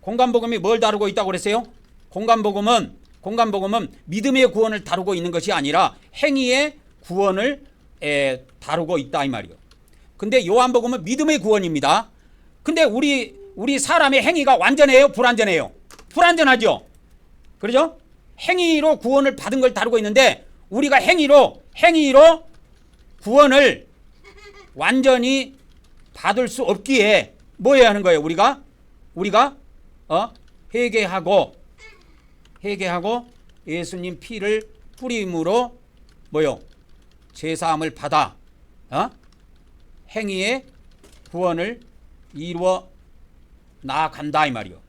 공간복음이 뭘 다루고 있다고 그랬어요? 공간복음은 믿음의 구원을 다루고 있는 것이 아니라 행위의 구원을 다루고 있다 이 말이요. 근데 요한복음은 믿음의 구원입니다. 근데 우리 사람의 행위가 완전해요? 불완전해요? 불완전하죠? 그러죠? 행위로 구원을 받은 걸 다루고 있는데 우리가 행위로 구원을 완전히 받을 수 없기에 뭐 해야 하는 거예요? 우리가 회개하고 예수님 피를 뿌림으로 뭐요? 제사함을 받아 행위의 구원을 이루어 나아간다 이 말이요.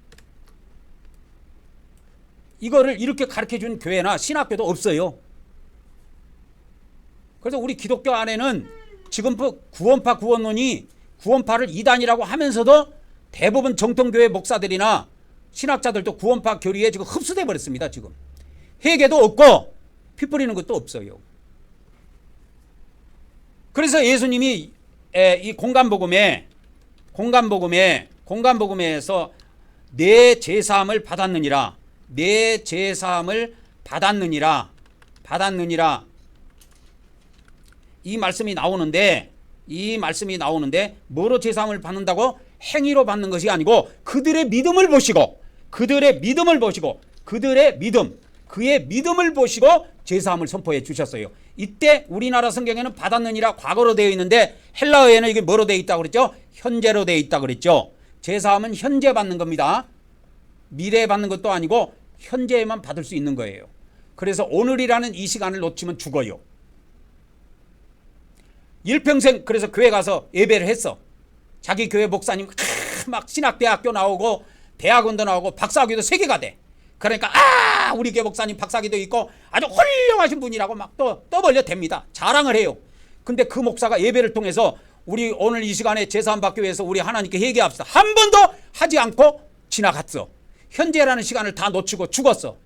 이거를 이렇게 가르쳐준 교회나 신학교도 없어요. 그래서 우리 기독교 안에는 지금 구원파 구원론이 구원파를 이단이라고 하면서도 대부분 정통교회 목사들이나 신학자들도 구원파 교리에 지금 흡수돼 버렸습니다. 지금 회개도 없고 피 뿌리는 것도 없어요. 그래서 예수님이 이 공간복음에서 내 제사함을 받았느니라 이 말씀이 나오는데 뭐로 제사함을 받는다고? 행위로 받는 것이 아니고 그의 믿음을 보시고 제사함을 선포해 주셨어요. 이때 우리나라 성경에는 받았느니라 과거로 되어 있는데 헬라어에는 이게 뭐로 되어 있다고 그랬죠? 현재로 되어 있다고 그랬죠. 제사함은 현재 받는 겁니다. 미래에 받는 것도 아니고 현재에만 받을 수 있는 거예요. 그래서 오늘이라는 이 시간을 놓치면 죽어요. 일평생 그래서 교회 가서 예배를 했어. 자기 교회 목사님 막 신학대학교 나오고 대학원도 나오고 박사학위도 3개가 돼. 그러니까 우리 교회 목사님 박사학위도 있고 아주 훌륭하신 분이라고 막 또 떠벌려 댑니다. 자랑을 해요. 근데 그 목사가 예배를 통해서 우리 오늘 이 시간에 제사함 받기 위해서 우리 하나님께 회개합시다. 한 번도 하지 않고 지나갔어. 현재라는 시간을 다 놓치고 죽었어.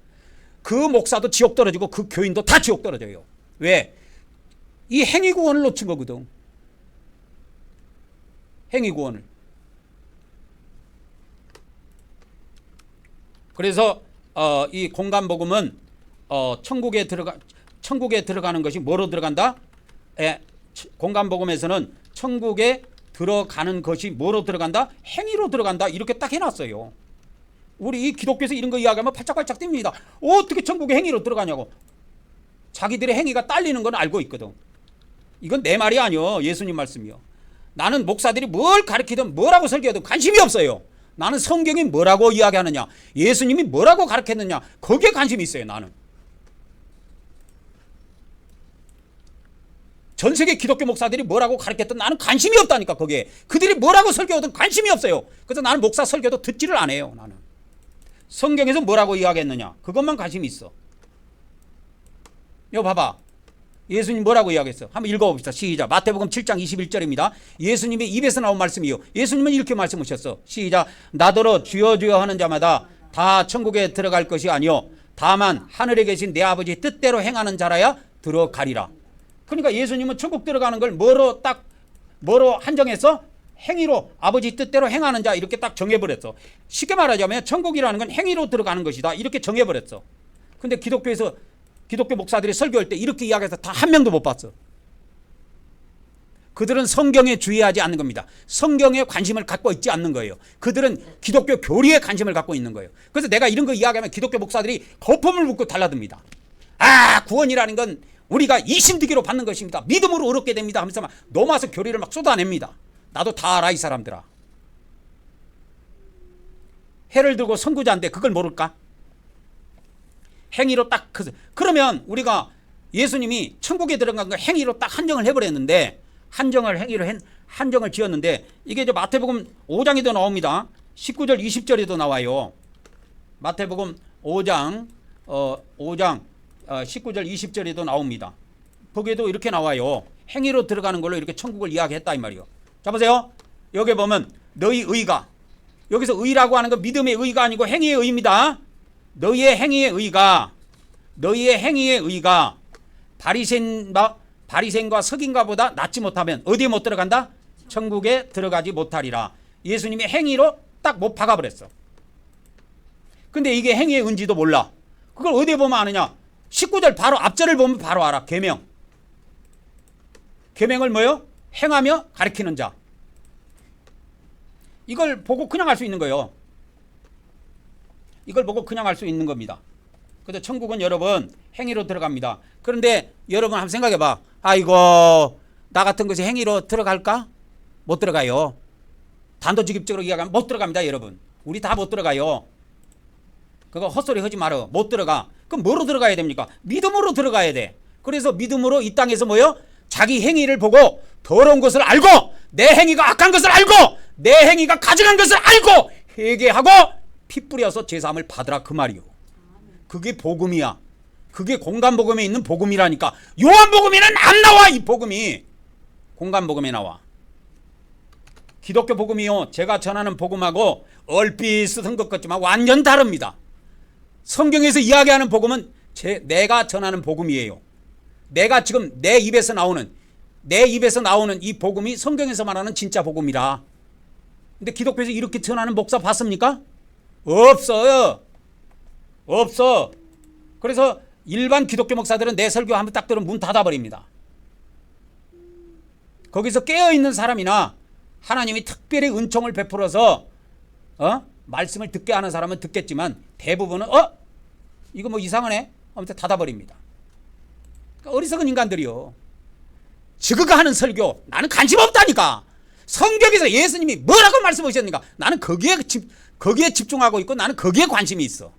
그 목사도 지옥 떨어지고 그 교인도 다 지옥 떨어져요. 왜? 이 행위 구원을 놓친 거거든. 행위 구원을. 그래서 이 공간복음은 천국에 들어가는 것이 뭐로 들어간다? 공간복음에서는 천국에 들어가는 것이 뭐로 들어간다? 행위로 들어간다. 이렇게 딱 해놨어요. 우리 이 기독교에서 이런 거 이야기하면 팔짝팔짝 뜁니다. 어떻게 천국에 행위로 들어가냐고. 자기들의 행위가 딸리는 건 알고 있거든. 이건 내 말이 아니요. 예수님 말씀이요. 나는 목사들이 뭘 가르치든 뭐라고 설교하든 관심이 없어요. 나는 성경이 뭐라고 이야기하느냐, 예수님이 뭐라고 가르쳤느냐, 거기에 관심이 있어요. 나는. 전 세계 기독교 목사들이 뭐라고 가르쳤든 나는 관심이 없다니까. 거기에 그들이 뭐라고 설교하든 관심이 없어요. 그래서 나는 목사 설교도 듣지를 않아요. 나는 성경에서 뭐라고 이야기했느냐, 그것만 관심이 있어. 이거 봐봐. 예수님 뭐라고 이야기했어? 한번 읽어봅시다. 시작. 마태복음 7장 21절입니다. 예수님의 입에서 나온 말씀이요. 예수님은 이렇게 말씀하셨어. 시작. 나더러 주여 주여 하는 자마다 다 천국에 들어갈 것이 아니요 다만 하늘에 계신 내 아버지 뜻대로 행하는 자라야 들어가리라. 그러니까 예수님은 천국 들어가는 걸 뭐로 한정했어? 행위로, 아버지 뜻대로 행하는 자, 이렇게 딱 정해버렸어. 쉽게 말하자면 천국이라는 건 행위로 들어가는 것이다, 이렇게 정해버렸어. 근데 기독교에서 기독교 목사들이 설교할 때 이렇게 이야기해서 다 한 명도 못 봤어. 그들은 성경에 주의하지 않는 겁니다. 성경에 관심을 갖고 있지 않는 거예요. 그들은 기독교 교리에 관심을 갖고 있는 거예요. 그래서 내가 이런 거 이야기하면 기독교 목사들이 거품을 붓고 달라듭니다. 구원이라는 건 우리가 이심득기로 받는 것입니다. 믿음으로 얻게 됩니다 하면서 막 넘어와서 교리를 막 쏟아냅니다. 나도 다 알아, 이 사람들아. 해를 들고 선구자인데 그걸 모를까? 행위로 딱. 그러면 우리가 예수님이 천국에 들어간 거 행위로 딱 한정을 해버렸는데, 한정을 지었는데, 이게 이제 마태복음 5장에도 나옵니다. 19절 20절에도 나와요. 마태복음 5장 19절 20절에도 나옵니다. 거기에도 이렇게 나와요. 행위로 들어가는 걸로 이렇게 천국을 이야기했다 이 말이요. 자 보세요. 여기 보면 너희 의가, 여기서 의라고 하는 건 믿음의 의가 아니고 행위의 의입니다. 너희의 행위의 의가 바리새인과 서긴가보다 낫지 못하면 어디에 못 들어간다? 천국에 들어가지 못하리라. 예수님이 행위로 딱 못 박아버렸어. 근데 이게 행위의 은지도 몰라. 그걸 어디에 보면 아느냐? 19절 바로 앞절을 보면 바로 알아. 계명. 계명을 뭐요? 행하며 가르치는 자. 이걸 보고 그냥 할 수 있는 거예요. 이걸 보고 그냥 할 수 있는 겁니다. 그래서 천국은 여러분 행위로 들어갑니다. 그런데 여러분 한번 생각해봐. 아이고 나 같은 것이 행위로 들어갈까? 못 들어가요. 단도직입적으로 이야기하면 못 들어갑니다. 여러분 우리 다 못 들어가요. 그거 헛소리 하지 말어. 못 들어가. 그럼 뭐로 들어가야 됩니까? 믿음으로 들어가야 돼. 그래서 믿음으로 이 땅에서 뭐요? 자기 행위를 보고 더러운 것을 알고 내 행위가 악한 것을 알고 내 행위가 가증한 것을 알고 회개하고 피 뿌려서 제사함을 받으라 그 말이요. 그게 복음이야. 그게 공간복음에 있는 복음이라니까. 요한복음에는 안 나와. 이 복음이 공간복음에 나와. 기독교 복음이요 제가 전하는 복음하고 얼핏 쓴 것 같지만 완전 다릅니다. 성경에서 이야기하는 복음은 내가 전하는 복음이에요. 내가 지금 내 입에서 나오는 이 복음이 성경에서 말하는 진짜 복음이라. 근데 기독교에서 이렇게 전하는 목사 봤습니까? 없어요. 없어. 그래서 일반 기독교 목사들은 내 설교 한번 딱 들으면 문 닫아버립니다. 거기서 깨어있는 사람이나 하나님이 특별히 은총을 베풀어서 말씀을 듣게 하는 사람은 듣겠지만 대부분은 이거 뭐 이상하네 하면서 닫아버립니다. 그러니까 어리석은 인간들이요. 지그가 하는 설교 나는 관심 없다니까. 성경에서 예수님이 뭐라고 말씀하셨는가 나는 거기에 집중하고 있고 나는 거기에 관심이 있어.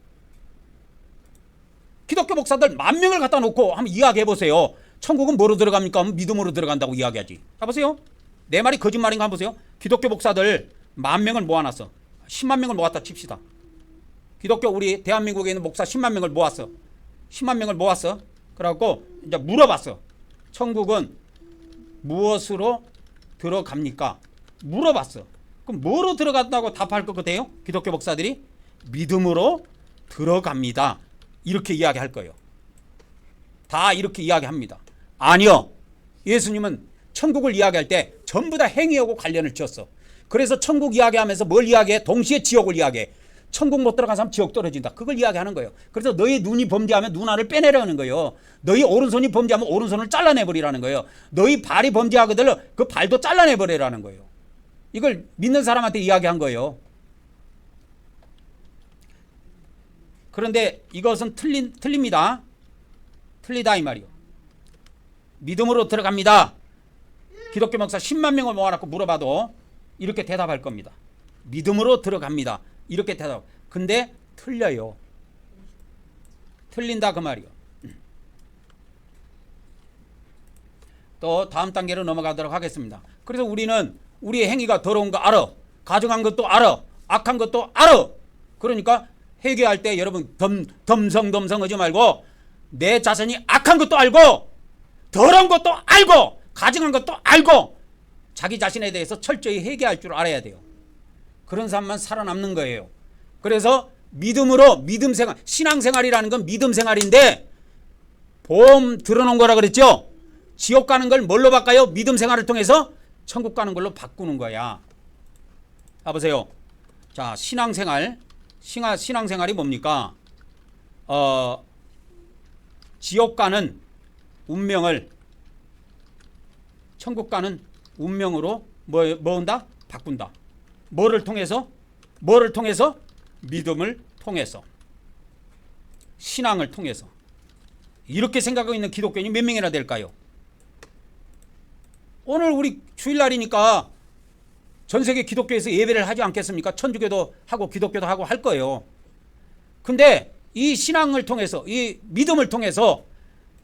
기독교 목사들 10,000명을 갖다 놓고 한번 이야기해 보세요. 천국은 뭐로 들어갑니까? 하면 믿음으로 들어간다고 이야기하지. 자 보세요. 내 말이 거짓말인가 한번 보세요. 기독교 목사들 10,000명을 모아놨어. 10만 명을 모았다 칩시다. 기독교 우리 대한민국에 있는 목사 10만 명을 모았어. 10만 명을 모았어. 그래갖고 이제 물어봤어. 천국은 무엇으로 들어갑니까? 물어봤어. 그럼 뭐로 들어간다고 답할 것 같아요? 기독교 목사들이 믿음으로 들어갑니다. 이렇게 이야기할 거예요. 다 이렇게 이야기합니다. 아니요. 예수님은 천국을 이야기할 때 전부 다 행위하고 관련을 지었어. 그래서 천국 이야기하면서 뭘 이야기해? 동시에 지옥을 이야기해. 천국 못 들어간 사람 지옥 떨어진다. 그걸 이야기하는 거예요. 그래서 너희 눈이 범죄하면 눈 알을 빼내라는 거예요. 너희 오른손이 범죄하면 오른손을 잘라내버리라는 거예요. 너희 발이 범죄하거든 그 발도 잘라내버리라는 거예요. 이걸 믿는 사람한테 이야기한 거예요. 그런데 이것은 틀립니다. 틀리다 이 말이요. 믿음으로 들어갑니다. 기독교 목사 10만 명을 모아놓고 물어봐도 이렇게 대답할 겁니다. 믿음으로 들어갑니다. 이렇게 대답. 근데 틀려요. 틀린다 그 말이요. 또 다음 단계로 넘어가도록 하겠습니다. 그래서 우리는 우리의 행위가 더러운 거 알아. 가증한 것도 알아. 악한 것도 알아. 그러니까 회개할 때 여러분 덤성하지 말고 내 자신이 악한 것도 알고 더러운 것도 알고 가증한 것도 알고 자기 자신에 대해서 철저히 회개할 줄 알아야 돼요. 그런 사람만 살아남는 거예요. 그래서 믿음으로 믿음생활, 신앙생활이라는 건 믿음생활인데 보험 들어놓은 거라 그랬죠. 지옥 가는 걸 뭘로 바꿔요? 믿음생활을 통해서 천국 가는 걸로 바꾸는 거야. 봐보세요. 자, 신앙생활이 뭡니까? 지옥 가는 운명을 천국 가는 운명으로 뭐 한다? 바꾼다. 뭐를 통해서? 믿음을 통해서. 신앙을 통해서. 이렇게 생각하고 있는 기독교인이 몇 명이나 될까요? 오늘 우리 주일날이니까 전 세계 기독교에서 예배를 하지 않겠습니까? 천주교도 하고 기독교도 하고 할 거예요. 근데 이 신앙을 통해서, 이 믿음을 통해서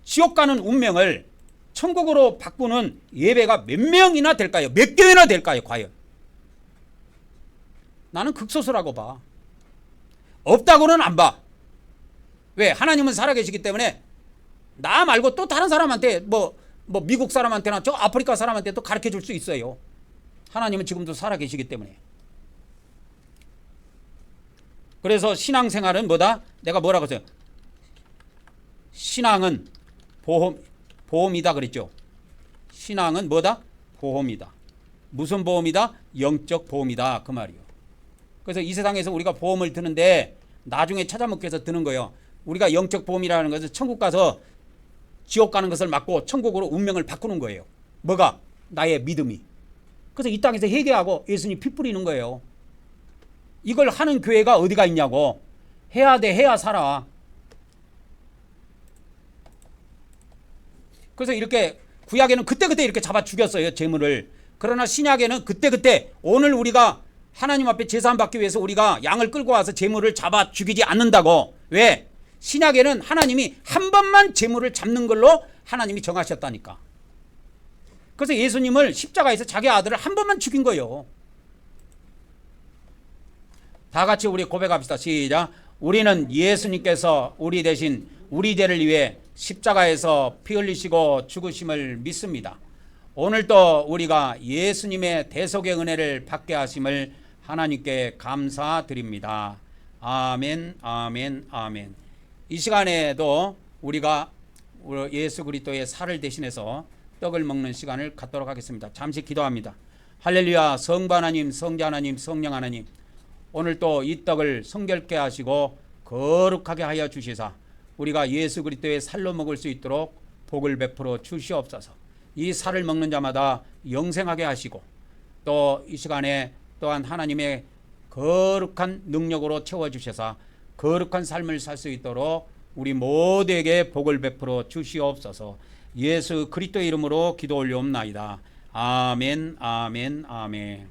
지옥 가는 운명을 천국으로 바꾸는 예배가 몇 명이나 될까요? 몇 교회나 될까요? 과연? 나는 극소수라고 봐. 없다고는 안 봐. 왜? 하나님은 살아계시기 때문에 나 말고 또 다른 사람한테 뭐 미국 사람한테나 저 아프리카 사람한테 또 가르쳐 줄 수 있어요. 하나님은 지금도 살아계시기 때문에. 그래서 신앙생활은 뭐다? 내가 뭐라고 했어요? 신앙은 보험이다 그랬죠. 신앙은 뭐다? 보험이다. 무슨 보험이다? 영적 보험이다 그 말이요. 그래서 이 세상에서 우리가 보험을 드는데 나중에 찾아먹기 위해서 드는 거예요. 우리가 영적 보험이라는 것은 천국 가서 지옥 가는 것을 막고 천국으로 운명을 바꾸는 거예요. 뭐가? 나의 믿음이. 그래서 이 땅에서 회개하고 예수님 피 뿌리는 거예요. 이걸 하는 교회가 어디가 있냐고. 해야 돼. 해야 살아. 그래서 이렇게 구약에는 그때그때 이렇게 잡아 죽였어요, 제물을. 그러나 신약에는 그때그때 오늘 우리가 하나님 앞에 제사함 받기 위해서 우리가 양을 끌고 와서 제물을 잡아 죽이지 않는다고. 왜? 신약에는 하나님이 한 번만 제물을 잡는 걸로 하나님이 정하셨다니까. 그래서 예수님을 십자가에서 자기 아들을 한 번만 죽인 거예요. 다 같이 우리 고백합시다. 시작. 우리는 예수님께서 우리 대신 우리 죄를 위해 십자가에서 피 흘리시고 죽으심을 믿습니다. 오늘도 우리가 예수님의 대속의 은혜를 받게 하심을 하나님께 감사드립니다. 아멘, 아멘, 아멘. 이 시간에도 우리가 예수 그리스도의 살을 대신해서 떡을 먹는 시간을 갖도록 하겠습니다. 잠시 기도합니다. 할렐루야. 성부 하나님, 성자 하나님, 성령 하나님, 오늘 또 이 떡을 성결케 하시고 거룩하게 하여 주시사 우리가 예수 그리스도의 살로 먹을 수 있도록 복을 베풀어 주시옵소서. 이 살을 먹는 자마다 영생하게 하시고 또 이 시간에 또한 하나님의 거룩한 능력으로 채워주셔서 거룩한 삶을 살 수 있도록 우리 모두에게 복을 베풀어 주시옵소서. 예수 그리스도의 이름으로 기도 올려옵나이다. 아멘, 아멘, 아멘.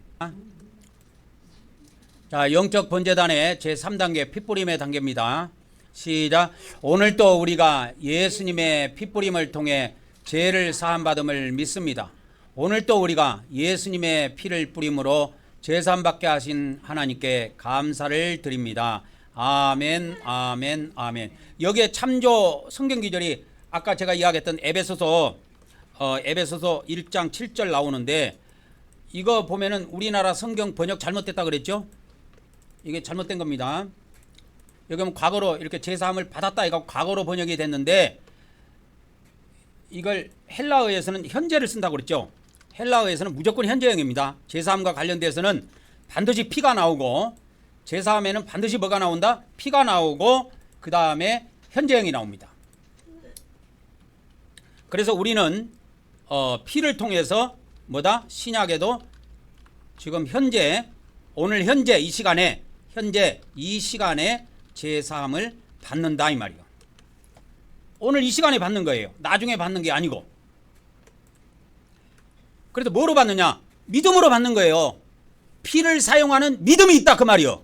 자, 영적 번제단의 제3단계 핏뿌림의 단계입니다. 시작. 오늘 또 우리가 예수님의 핏뿌림을 통해 죄를 사함받음을 믿습니다. 오늘 또 우리가 예수님의 피를 뿌림으로 제사함받게 하신 하나님께 감사를 드립니다. 아멘, 아멘, 아멘. 여기에 참조 성경 기절이 아까 제가 이야기했던 에베소서 1장 7절 나오는데, 이거 보면은 우리나라 성경 번역 잘못됐다 그랬죠? 이게 잘못된 겁니다. 여기 보면 과거로 이렇게 제사함을 받았다 이거 과거로 번역이 됐는데, 이걸 헬라어에서는 현재를 쓴다고 그랬죠. 헬라어에서는 무조건 현재형입니다. 제사함과 관련돼서는 반드시 피가 나오고, 제사함에는 반드시 뭐가 나온다? 피가 나오고 그 다음에 현재형이 나옵니다. 그래서 우리는 피를 통해서 뭐다? 신약에도 지금 현재, 오늘 현재 이 시간에, 현재 이 시간에 제사함을 받는다 이 말이에요. 오늘 이 시간에 받는 거예요. 나중에 받는 게 아니고. 그래서 뭐로 받느냐? 믿음으로 받는 거예요. 피를 사용하는 믿음이 있다 그 말이요.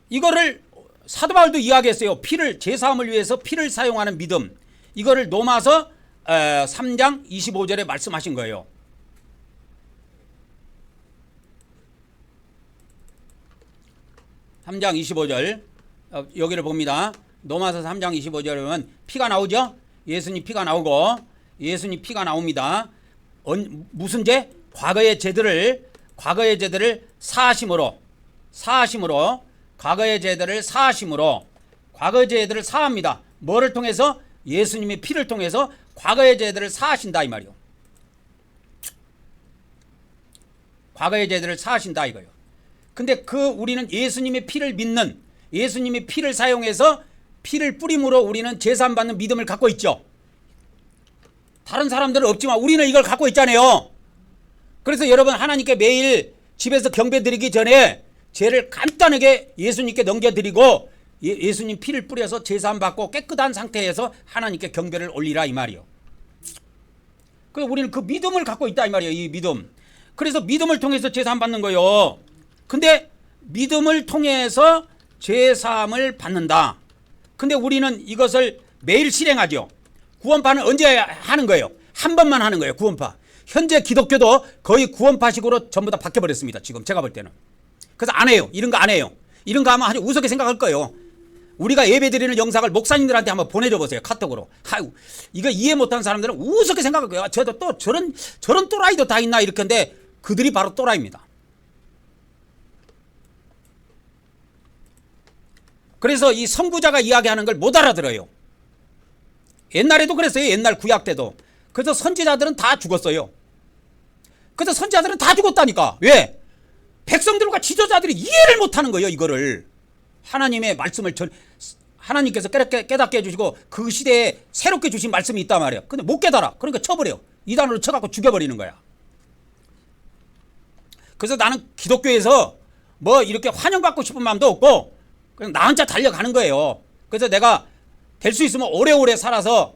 이거를 사도 바울도 이야기했어요. 피를, 제사함을 위해서 피를 사용하는 믿음. 이거를 로마서 3장 25절에 말씀하신 거예요. (3장 25절) 여기를 봅니다. 로마서 3장 25절에 보면 피가 나오죠. 예수님 피가 나오고, 예수님 피가 나옵니다. 무슨 죄? 과거의 죄들을 사하심으로, 과거의 죄들을 사하심으로, 과거의 죄들을 사합니다. 뭐를 통해서? 예수님의 피를 통해서 과거의 죄들을 사하신다 이 말이요. 과거의 죄들을 사하신다 이거요. 근데 우리는 예수님의 피를 믿는, 예수님의 피를 사용해서 피를 뿌림으로 우리는 제사함 받는 믿음을 갖고 있죠. 다른 사람들은 없지만 우리는 이걸 갖고 있잖아요. 그래서 여러분, 하나님께 매일 집에서 경배 드리기 전에 죄를 간단하게 예수님께 넘겨드리고 예수님 피를 뿌려서 제사함 받고 깨끗한 상태에서 하나님께 경배를 올리라 이 말이요. 그래서 우리는 그 믿음을 갖고 있다 이 말이에요. 이 믿음. 그래서 믿음을 통해서 제사함 받는 거예요. 근데 믿음을 통해서 제사함을 받는다. 근데 우리는 이것을 매일 실행하죠. 구원파는 언제 하는 거예요? 한 번만 하는 거예요. 구원파. 현재 기독교도 거의 구원파식으로 전부 다 바뀌어버렸습니다. 지금 제가 볼 때는. 그래서 안 해요. 이런 거 안 해요. 이런 거 하면 아주 우습게 생각할 거예요. 우리가 예배드리는 영상을 목사님들한테 한번 보내줘 보세요. 카톡으로. 아유, 이거 이해 못하는 사람들은 우습게 생각할 거예요. 저도 또 저런 또라이도 다 있나 이렇게 한데, 그들이 바로 또라이입니다. 그래서 이 선구자가 이야기하는 걸 못 알아들어요. 옛날에도 그랬어요. 옛날 구약 때도. 그래서 선지자들은 다 죽었어요. 그래서 선지자들은 다 죽었다니까. 왜? 백성들과 지도자들이 이해를 못하는 거예요. 이거를. 하나님의 말씀을 하나님께서 깨닫게 해주시고 그 시대에 새롭게 주신 말씀이 있단 말이에요. 근데 못 깨달아. 그러니까 쳐버려요. 이단으로 쳐갖고 죽여버리는 거야. 그래서 나는 기독교에서 뭐 이렇게 환영받고 싶은 마음도 없고 그냥 나 혼자 달려가는 거예요. 그래서 내가 될 수 있으면 오래오래 살아서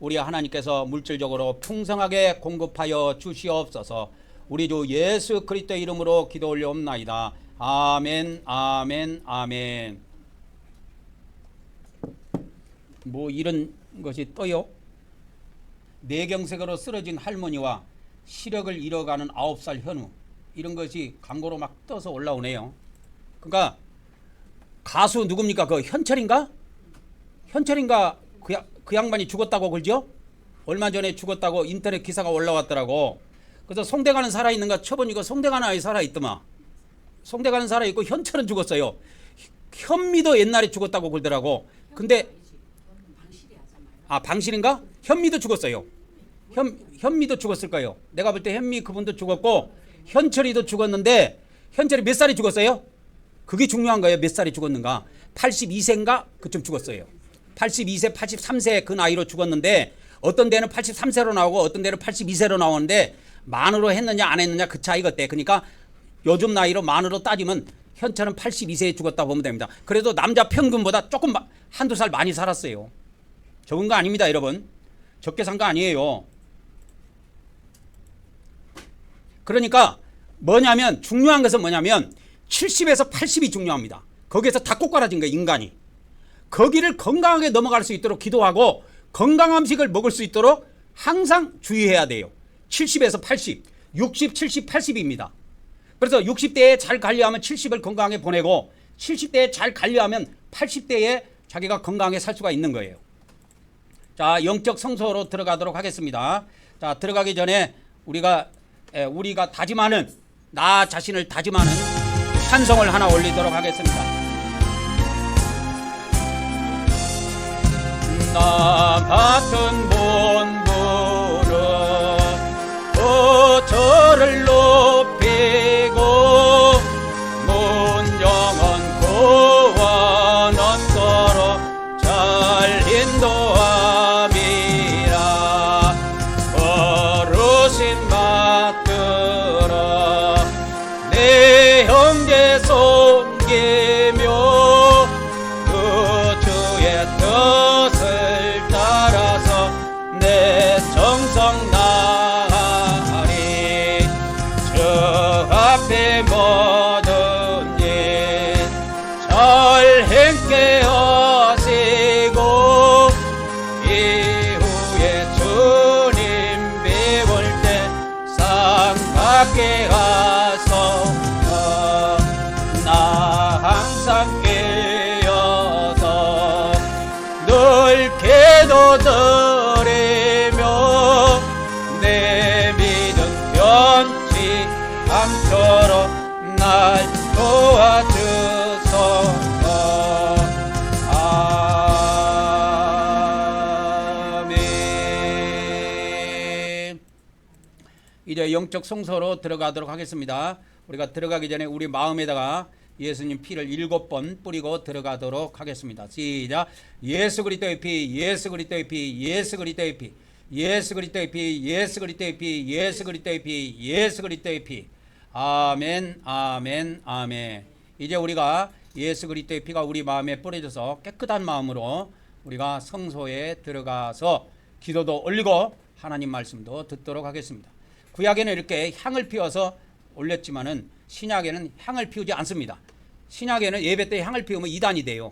우리 하나님께서 물질적으로 풍성하게 공급하여 주시옵소서. 우리 주 예수 그리스도 이름으로 기도 올려옵나이다. 아멘, 아멘, 아멘. 뭐 이런 것이 떠요? 뇌경색으로 쓰러진 할머니와 시력을 잃어가는 9살 현우, 이런 것이 광고로 막 떠서 올라오네요. 그러니까 가수 누굽니까? 그 현철인가? 현철인가? 그 양반이 죽었다고 그러죠? 얼마 전에 죽었다고 인터넷 기사가 올라왔더라고. 그래서 송대관은 살아있는가 쳐보니까 송대관은 아예 살아있더만. 송대관은 살아있고 현철은 죽었어요. 현미도 옛날에 죽었다고 그러더라고. 근데 방실인가? 현미도 죽었어요. 현미도 죽었을 거예요. 내가 볼 때 현미 그분도 죽었고 현철이도 죽었는데, 현철이 몇 살이 죽었어요? 그게 중요한 거예요. 몇 살이 죽었는가. 82세인가 그쯤 죽었어요. 82세 83세 그 나이로 죽었는데, 어떤 데는 83세로 나오고 어떤 데는 82세로 나오는데 만으로 했느냐 안 했느냐 그 차이가 때. 그러니까 요즘 나이로 만으로 따지면 현철은 82세에 죽었다고 보면 됩니다. 그래도 남자 평균보다 조금 한두 살 많이 살았어요. 적은 거 아닙니다, 여러분. 적게 산 거 아니에요. 그러니까 뭐냐면, 중요한 것은 뭐냐면 70에서 80이 중요합니다. 거기에서 다 꼬꾸라진 거예요, 인간이. 거기를 건강하게 넘어갈 수 있도록 기도하고 건강한 음식을 먹을 수 있도록 항상 주의해야 돼요. 70에서 80, 60, 70, 80입니다. 그래서 60대에 잘 관리하면 70을 건강하게 보내고, 70대에 잘 관리하면 80대에 자기가 건강하게 살 수가 있는 거예요. 자, 영적 성소로 들어가도록 하겠습니다. 자, 들어가기 전에 우리가 다짐하는, 나 자신을 다짐하는 찬송을 하나 올리도록 하겠습니다. 나 같은 본부는 저를 높이고 문정한 고와 넌서로 잘 인도함이라. 어르신 받들어 내 형제 섬기며 그 주의 뜻을 따라서 내 정성 나가리. 저 앞에 모든 일 잘 행케 하시고 이후에 주님 배울 때 상 받게 하소서. 나 항상 깨어서 늘 기도드리며 내 믿음 변치 않도록 날 도와주소서. 아멘. 이제 영적 성소로 들어가도록 하겠습니다. 우리가 들어가기 전에 우리 마음에다가 예수님 피를 7번 뿌리고 들어가도록 하겠습니다. 시작. 예수 그리스도의 피, 예수 그리스도의 피, 예수 그리스도의 피, 예수 그리스도의 피, 예수 그리스도의 피, 예수 그리스도의 피, 예수 그리스도의 피. 아멘, 아멘, 아멘. 이제 우리가 예수 그리스도의 피가 우리 마음에 뿌려져서 깨끗한 마음으로 우리가 성소에 들어가서 기도도 올리고 하나님 말씀도 듣도록 하겠습니다. 구약에는 이렇게 향을 피워서 올렸지만은 신약에는 향을 피우지 않습니다. 신약에는 예배 때 향을 피우면 이단이 돼요.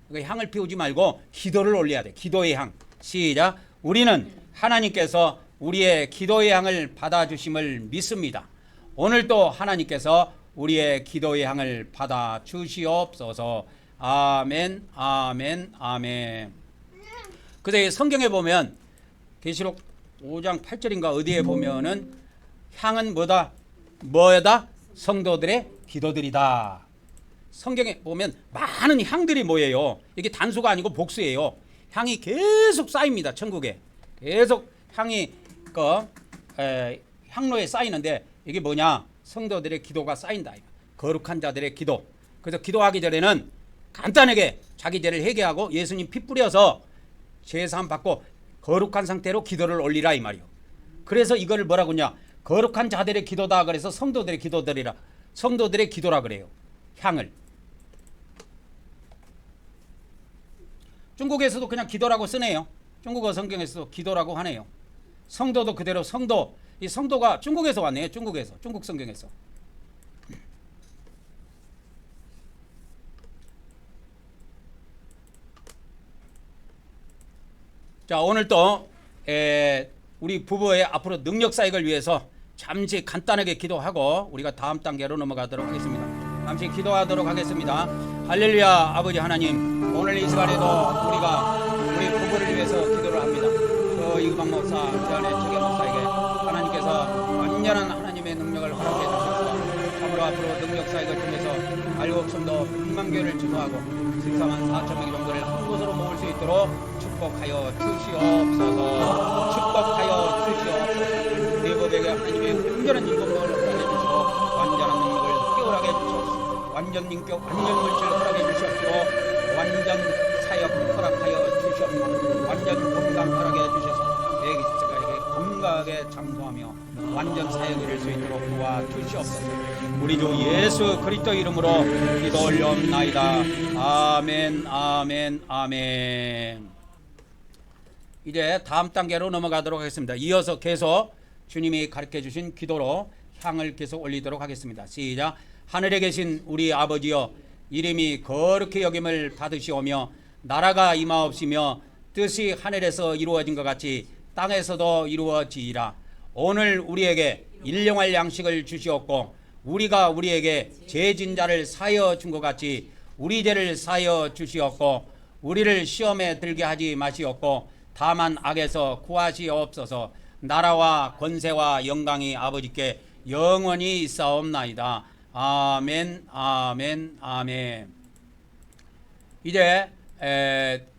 그러니까 향을 피우지 말고 기도를 올려야 돼. 기도의 향. 시작. 우리는 하나님께서 우리의 기도의 향을 받아주심을 믿습니다. 오늘도 하나님께서 우리의 기도의 향을 받아 주시옵소서. 아멘, 아멘, 아멘. 그래서 성경에 보면 계시록 5장 8절인가 어디에 보면은 향은 뭐다? 성도들의 기도들이다. 성경에 보면 많은 향들이 모여요. 이게 단수가 아니고 복수예요. 향이 계속 쌓입니다. 천국에 계속 향이 향로에 쌓이는데, 이게 뭐냐? 성도들의 기도가 쌓인다. 거룩한 자들의 기도. 그래서 기도하기 전에는 간단하게 자기 죄를 회개하고 예수님 피 뿌려서 제사함 받고 거룩한 상태로 기도를 올리라 이 말이요. 그래서 이걸 뭐라고 하냐? 거룩한 자들의 기도다. 그래서 성도들의 기도들이라, 성도들의 기도라 그래요. 향을. 중국에서도 그냥 기도라고 쓰네요. 중국어 성경에서 기도라고 하네요. 성도도 그대로 성도. 이 성도가 중국에서 왔네요. 중국에서. 중국 성경에서. 자, 오늘 또 우리 부부의 앞으로 능력 사역을 위해서 잠시 간단하게 기도하고 우리가 다음 단계로 넘어가도록 하겠습니다. 잠시 기도하도록 하겠습니다. 할렐루야. 아버지 하나님, 오늘 이 시간에도 우리가 우리 부부를 위해서 기도를 합니다. 이금학 목사, 그 안에 최계 목사에게 하나님께서 완전한 하나님의 능력을 허락해 주셔서 참으로 앞으로 능력 사역을 통해서 알고 없음도 100만 교회를 주도하고 14만 4천 명 정도를 한 곳으로 모을 수 있도록 축복하여 주시옵소서. 축복하여 주시옵소서. 대법에게 하나님의 완전한 인격을 허락해 주시고 완전한 능력을 깨우라게 주시옵소서. 완전 인격, 완전 물질 허락해 주시옵시고 완전 사역 허락하여 주시옵소서. 완전 건강 허락해 주셔서 내 십자가에게 건강하게 장수하며 완전 사역을 이룰 수 있도록 도와주시옵소서. 우리 주 예수 그리스도 이름으로 기도 올려옵나이다. 아멘, 아멘, 아멘. 이제 다음 단계로 넘어가도록 하겠습니다. 이어서 계속 주님이 가르쳐 주신 기도로 향을 계속 올리도록 하겠습니다. 시작. 하늘에 계신 우리 아버지여, 이름이 거룩히 여김을 받으시오며 나라가 임하옵시며 뜻이 하늘에서 이루어진 것 같이 땅에서도 이루어지이라. 오늘 우리에게 일용할 양식을 주시옵고 우리가 우리에게 죄진 자를 사하여 준 것 같이 우리 죄를 사하여 주시옵고 우리를 시험에 들게 하지 마시옵고 다만 악에서 구하시옵소서. 나라와 권세와 영광이 아버지께 영원히 있사옵나이다. 아멘, 아멘, 아멘. 이제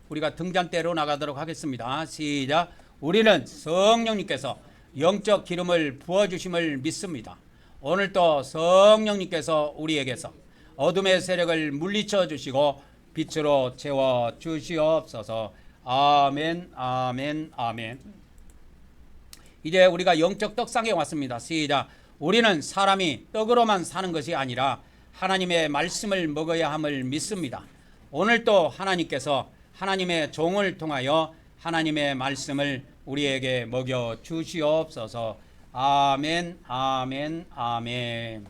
우리가 등잔대로 나가도록 하겠습니다. 시작. 우리는 성령님께서 영적 기름을 부어주심을 믿습니다. 오늘도 성령님께서 우리에게서 어둠의 세력을 물리쳐 주시고 빛으로 채워 주시옵소서. 아멘, 아멘, 아멘. 이제 우리가 영적 떡상에 왔습니다. 시작. 우리는 사람이 떡으로만 사는 것이 아니라 하나님의 말씀을 먹어야 함을 믿습니다. 오늘도 하나님께서 하나님의 종을 통하여 하나님의 말씀을 우리에게 먹여 주시옵소서. 아멘, 아멘, 아멘.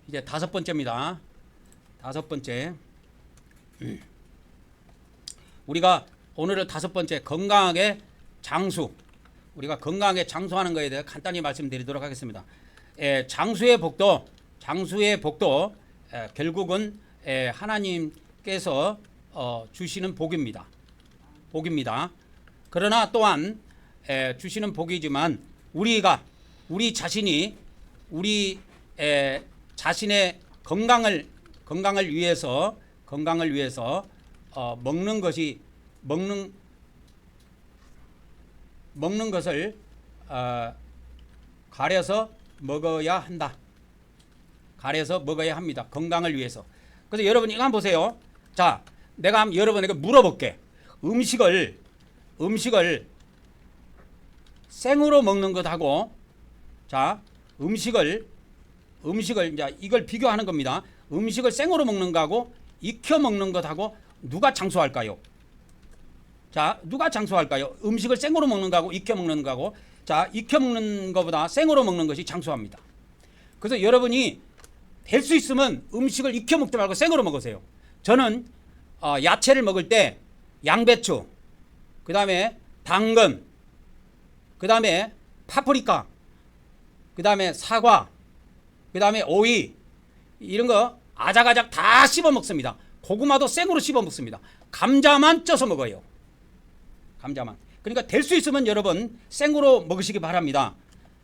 이제 다섯 번째입니다. 다섯 번째. 우리가 오늘은 다섯 번째 건강하게 장수. 우리가 건강하게 장수하는 것에 대해 간단히 말씀드리도록 하겠습니다. 장수의 복도 결국은 하나님께서 주시는 복입니다. 그러나 또한 주시는 복이지만 우리 자신이 우리 자신의 건강을 위해서 먹는 것을 가려서 먹어야 한다. 가려서 먹어야 합니다. 건강을 위해서. 그래서 여러분 이거 한번 보세요. 자, 내가 여러분에게 물어볼게. 음식을 생으로 먹는 것하고, 자, 음식을 이제 이걸 비교하는 겁니다. 음식을 생으로 먹는 거하고 익혀 먹는 것하고 누가 장수할까요? 자, 누가 장수할까요? 음식을 생으로 먹는 거하고 익혀 먹는 거하고, 자, 익혀 먹는 것보다 생으로 먹는 것이 장수합니다. 그래서 여러분이 될 수 있으면 음식을 익혀 먹지 말고 생으로 먹으세요. 저는 야채를 먹을 때 양배추, 그 다음에 당근, 그 다음에 파프리카, 그 다음에 사과, 그 다음에 오이, 이런 거 아작아작 다 씹어 먹습니다. 고구마도 생으로 씹어 먹습니다. 감자만 쪄서 먹어요. 감자만. 그러니까 될 수 있으면 여러분 생으로 먹으시기 바랍니다.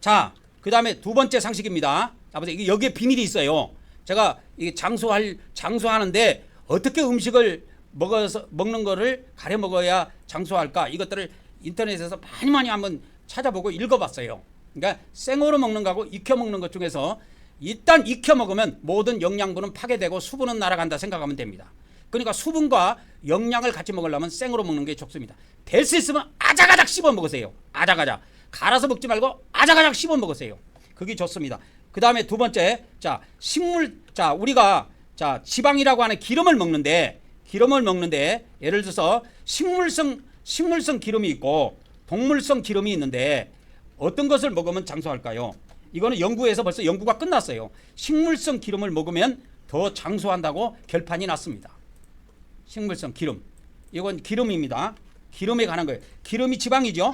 자, 그 다음에 두 번째 상식입니다. 자, 보세요. 여기에 비밀이 있어요. 제가 이게 장수하는데 어떻게 음식을 먹는 거를 가려 먹어야 장수할까? 이것들을 인터넷에서 많이 한번 찾아보고 읽어봤어요. 그러니까 생으로 먹는 거하고 익혀 먹는 것 중에서 일단 익혀 먹으면 모든 영양분은 파괴되고 수분은 날아간다 생각하면 됩니다. 그러니까 수분과 영양을 같이 먹으려면 생으로 먹는 게 좋습니다. 될 수 있으면 아작아작 씹어 먹으세요. 아작아작. 갈아서 먹지 말고 아작아작 씹어 먹으세요. 그게 좋습니다. 그 다음에 두 번째, 자, 우리가 자, 지방이라고 하는 기름을 먹는데 예를 들어서 식물성 기름이 있고 동물성 기름이 있는데 어떤 것을 먹으면 장수할까요? 이거는 연구에서 벌써 연구가 끝났어요. 식물성 기름을 먹으면 더 장수한다고 결판이 났습니다. 식물성 기름. 이건 기름입니다. 기름에 관한 거예요. 기름이 지방이죠.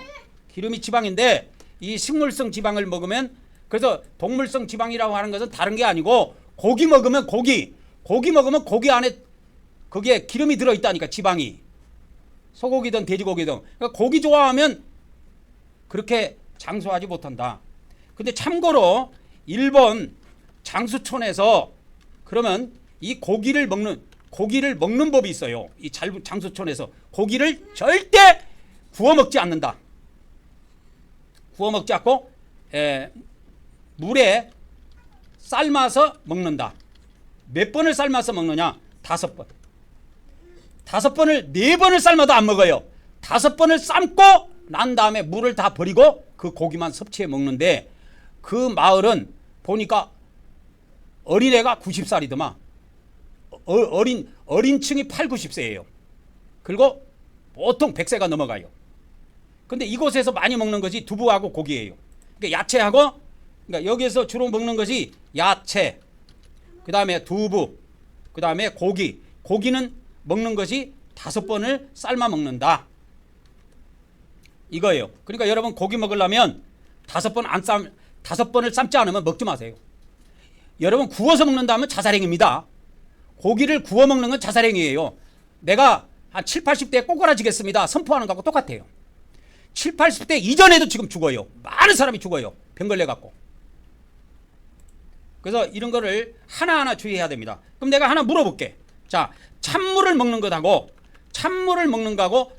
기름이 지방인데 이 식물성 지방을 먹으면, 그래서 동물성 지방이라고 하는 것은 다른 게 아니고 고기 먹으면 고기 먹으면 고기 안에 거기에 기름이 들어있다니까, 지방이. 소고기든 돼지고기든. 그러니까 고기 좋아하면 그렇게 장수하지 못한다. 근데 참고로 일본 장수촌에서 그러면 이 고기를 먹는 법이 있어요. 이 장수촌에서 고기를 절대 구워 먹지 않는다. 구워 먹지 않고 물에 삶아서 먹는다. 몇 번을 삶아서 먹느냐? 5번. 5번을 4번을 삶아도 안 먹어요. 5번을 삶고 난 다음에 물을 다 버리고 그 고기만 섭취해 먹는데, 그 마을은 보니까 어린애가 90살이더만. 어린층이 8, 90세예요. 그리고 보통 100세가 넘어가요. 근데 이곳에서 많이 먹는 것이 두부하고 고기예요. 그러니까 야채하고, 그러니까 여기에서 주로 먹는 것이 야채, 그 다음에 두부, 그 다음에 고기. 고기는 먹는 것이 5번을 삶아 먹는다. 이거예요. 그러니까 여러분 고기 먹으려면 5번을 삶지 않으면 먹지 마세요. 여러분 구워서 먹는다면 자살행위입니다. 고기를 구워 먹는 건 자살행위예요. 내가 한 7, 80대에 꼬꾸라지겠습니다 선포하는 거하고 똑같아요. 7, 80대 이전에도 지금 죽어요. 많은 사람이 죽어요. 병 걸려갖고. 그래서 이런 거를 하나하나 주의해야 됩니다. 그럼 내가 하나 물어볼게. 자, 찬물을 먹는 거하고 찬물을 먹는 거하고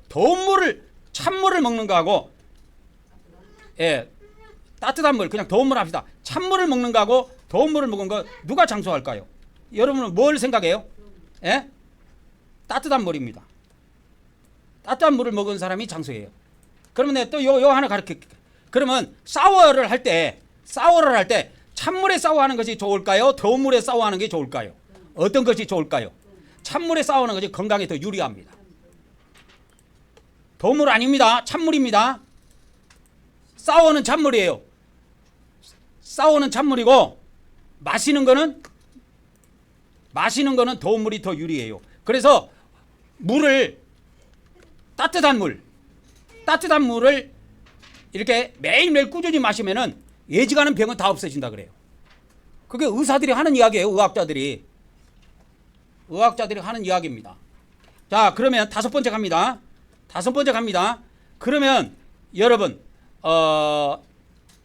따뜻한 물, 그냥 더운 물 합시다. 찬물을 먹는 거하고 더운 물을 먹는 거 누가 장수할까요? 여러분은 뭘 생각해요? 따뜻한 물입니다. 따뜻한 물을 먹은 사람이 장수예요. 그러면 내가 또 요 하나 가르칠게. 그러면 샤워를 할 때 찬물에 샤워하는 것이 좋을까요? 더운 물에 샤워하는 게 좋을까요? 어떤 것이 좋을까요? 찬물에 샤워하는 것이 건강에 더 유리합니다. 더운 물 아닙니다. 찬물입니다. 샤워는 찬물이에요. 샤워는 찬물이고 마시는 거는 더운 물이 더 유리해요. 그래서 따뜻한 물을 이렇게 매일매일 꾸준히 마시면은 예지가는 병은 다 없어진다 그래요. 그게 의사들이 하는 이야기예요. 의학자들이 하는 이야기입니다. 자, 그러면 5번째 갑니다. 그러면 여러분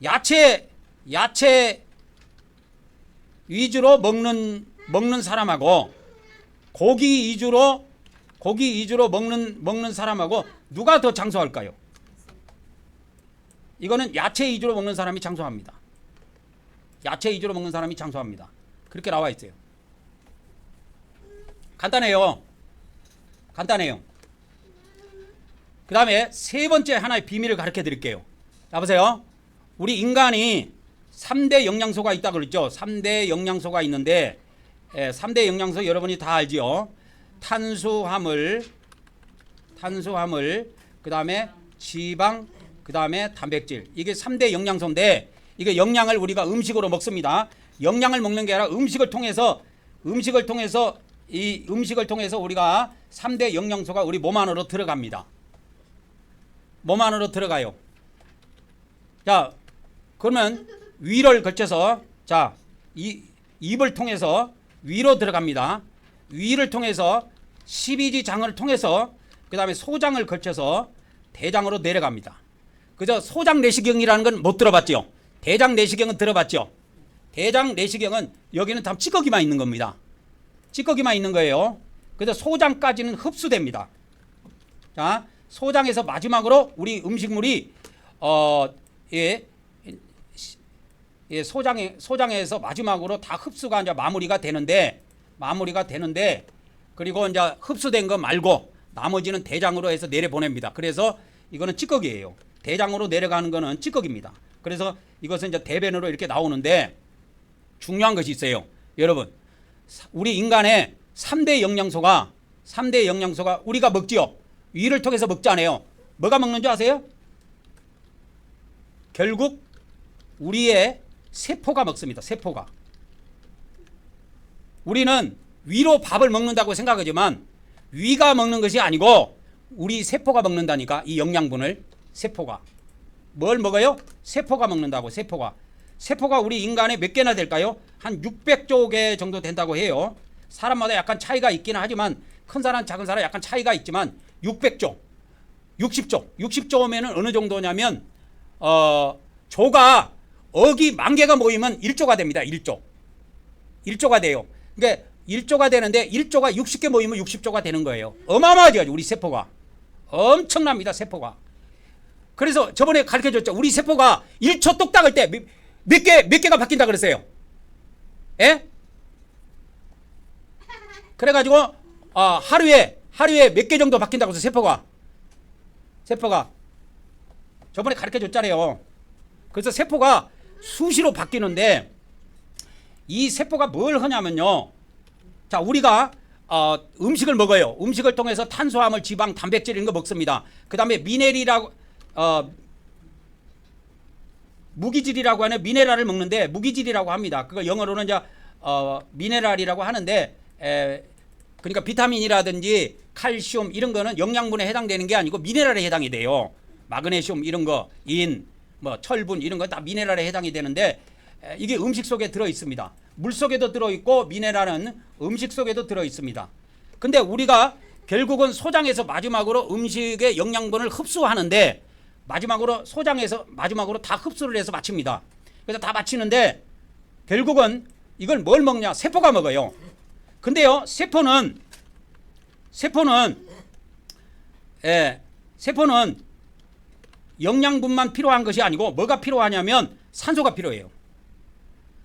야채 위주로 먹는 사람하고 고기 위주로 먹는 사람하고 누가 더 장수할까요? 이거는 야채 위주로 먹는 사람이 장수합니다. 그렇게 나와 있어요. 간단해요. 그 다음에 3번째 하나의 비밀을 가르쳐 드릴게요. 자, 보세요. 우리 인간이 3대 영양소가 있다고 그랬죠. 3대 영양소가 있는데 3대 영양소 여러분이 다 알지요. 탄수화물, 그 다음에 지방, 그 다음에 단백질. 이게 3대 영양소인데 이게 영양을 우리가 음식으로 먹습니다. 영양을 먹는 게 아니라 음식을 통해서 우리가 3대 영양소가 우리 몸 안으로 들어갑니다. 몸 안으로 들어가요. 자, 그러면 위를 거쳐서 입을 통해서 위로 들어갑니다. 위를 통해서 12지장을 통해서 그 다음에 소장을 거쳐서 대장으로 내려갑니다. 그저 소장 내시경이라는 건 못 들어봤죠? 대장 내시경은 들어봤죠? 대장 내시경은 여기는 다 찌꺼기만 있는 겁니다. 찌꺼기만 있는 거예요. 그래서 소장까지는 흡수됩니다. 자, 소장에서 마지막으로 우리 음식물이 소장에서 마지막으로 다 흡수가 이제 마무리가 되는데 그리고 이제 흡수된 거 말고 나머지는 대장으로 해서 내려보냅니다. 그래서 이거는 찌꺼기예요. 대장으로 내려가는 거는 찌꺼기입니다. 그래서 이것은 이제 대변으로 이렇게 나오는데 중요한 것이 있어요. 여러분, 우리 인간의 3대 영양소가 우리가 먹지요. 위를 통해서 먹지 않아요. 뭐가 먹는 줄 아세요? 결국 우리의 세포가 먹습니다. 세포가. 우리는 위로 밥을 먹는다고 생각하지만 위가 먹는 것이 아니고 우리 세포가 먹는다니까. 이 영양분을 세포가. 뭘 먹어요? 세포가 먹는다고. 세포가 우리 인간에 몇 개나 될까요? 한 600조 개 정도 된다고 해요. 사람마다 약간 차이가 있기는 하지만 큰 사람 작은 사람 약간 차이가 있지만 600조 60조면은 어느 정도냐면 조가 어기 10,000개가 모이면 1조가 됩니다. 1조가 돼요. 그러니까 1조가 되는데 1조가 60개 모이면 60조가 되는 거예요. 어마어마하죠. 우리 세포가 엄청납니다. 세포가. 그래서 저번에 가르쳐줬죠. 우리 세포가 1초 똑 닦을 때 몇 개가 바뀐다 그랬어요. 예? 그래가지고 하루에 몇 개 정도 바뀐다고 해서 세포가 저번에 가르쳐줬잖아요. 그래서 세포가 수시로 바뀌는데 이 세포가 뭘 하냐면요. 자, 우리가 음식을 먹어요. 음식을 통해서 탄수화물, 지방, 단백질 이런 거 먹습니다. 그 다음에 미네랄이라고 무기질이라고 하는 미네랄을 먹는데 무기질이라고 합니다. 그거 영어로는 이제 미네랄이라고 하는데 그러니까 비타민이라든지 칼슘 이런 거는 영양분에 해당되는 게 아니고 미네랄에 해당이 돼요. 마그네슘 이런 거, 뭐 철분 이런 거 다 미네랄에 해당이 되는데 이게 음식 속에 들어 있습니다. 물 속에도 들어 있고 미네랄은 음식 속에도 들어 있습니다. 근데 우리가 결국은 소장에서 마지막으로 음식의 영양분을 흡수하는데 마지막으로 다 흡수를 해서 마칩니다. 그래서 다 마치는데 결국은 이걸 뭘 먹냐? 세포가 먹어요. 근데요, 세포는 영양분만 필요한 것이 아니고 뭐가 필요하냐면 산소가 필요해요.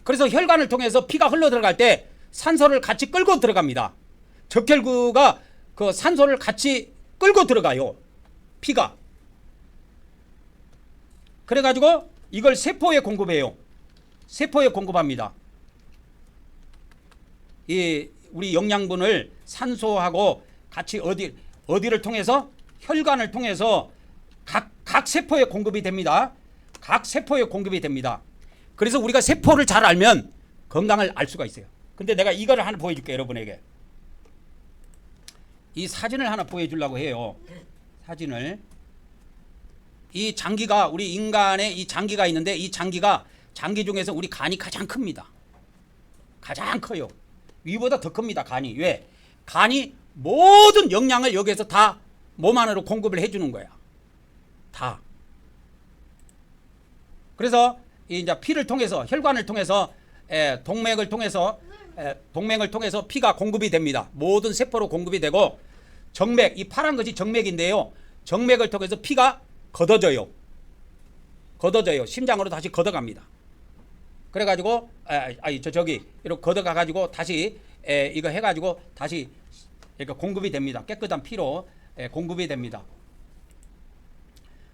그래서 혈관을 통해서 피가 흘러 들어갈 때 산소를 같이 끌고 들어갑니다. 적혈구가 그 산소를 같이 끌고 들어가요. 피가. 그래가지고 이걸 세포에 공급해요. 세포에 공급합니다. 이 우리 영양분을 산소하고 같이 어디를 통해서 혈관을 통해서 각 세포에 공급이 됩니다. 각 세포에 공급이 됩니다. 그래서 우리가 세포를 잘 알면 건강을 알 수가 있어요. 근데 내가 이거를 하나 보여줄게요. 여러분에게 이 사진을 하나 보여주려고 해요. 사진을. 이 장기가 우리 인간의 이 장기가 있는데 이 장기 중에서 우리 간이 가장 큽니다. 가장 커요. 위보다 더 큽니다. 간이. 왜? 간이 모든 영양을 여기에서 다 몸 안으로 공급을 해주는 거야. 다. 그래서 이제 피를 통해서 혈관을 통해서 동맥을 통해서 피가 공급이 됩니다. 모든 세포로 공급이 되고 정맥, 이 파란 것이 정맥인데요. 정맥을 통해서 피가 걷어져요. 심장으로 다시 걷어갑니다. 그래가지고 이렇게 걷어가가지고 다시 이거 해가지고 다시 이렇게 공급이 됩니다. 깨끗한 피로 공급이 됩니다.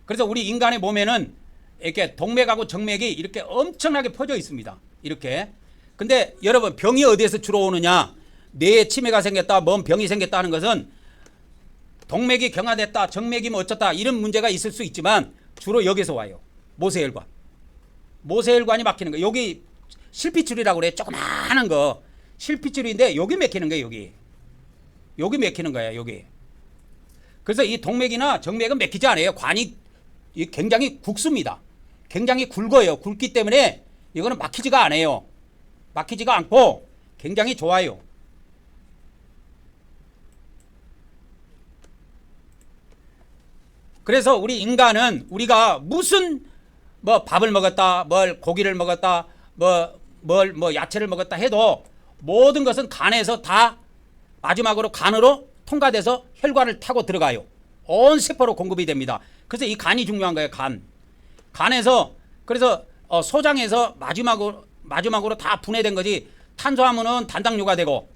그래서 우리 인간의 몸에는 이렇게 동맥하고 정맥이 이렇게 엄청나게 퍼져 있습니다. 이렇게. 근데 여러분 병이 어디에서 주로 오느냐? 뇌에 치매가 생겼다, 뭔 병이 생겼다 하는 것은 동맥이 경화됐다, 정맥이 뭐 어쩌다 이런 문제가 있을 수 있지만 주로 여기서 와요. 모세혈관이 막히는 거. 여기 실핏줄이라고 그래. 조그마한 거. 실핏줄인데 여기 막히는 거예요. 여기 막히는 거예요. 여기. 그래서 이 동맥이나 정맥은 막히지 않아요. 관이 굉장히 굵습니다. 굉장히 굵어요. 굵기 때문에 이거는 막히지가 않아요. 막히지가 않고 굉장히 좋아요. 그래서 우리 인간은 우리가 무슨 뭐 밥을 먹었다, 뭘 고기를 먹었다, 뭐 야채를 먹었다 해도 모든 것은 간에서 다 마지막으로 간으로 통과돼서 혈관을 타고 들어가요. 온 세포로 공급이 됩니다. 그래서 이 간이 중요한 거예요. 간에서 그래서 소장에서 마지막으로 다 분해된 거지. 탄수화물은 단당류가 되고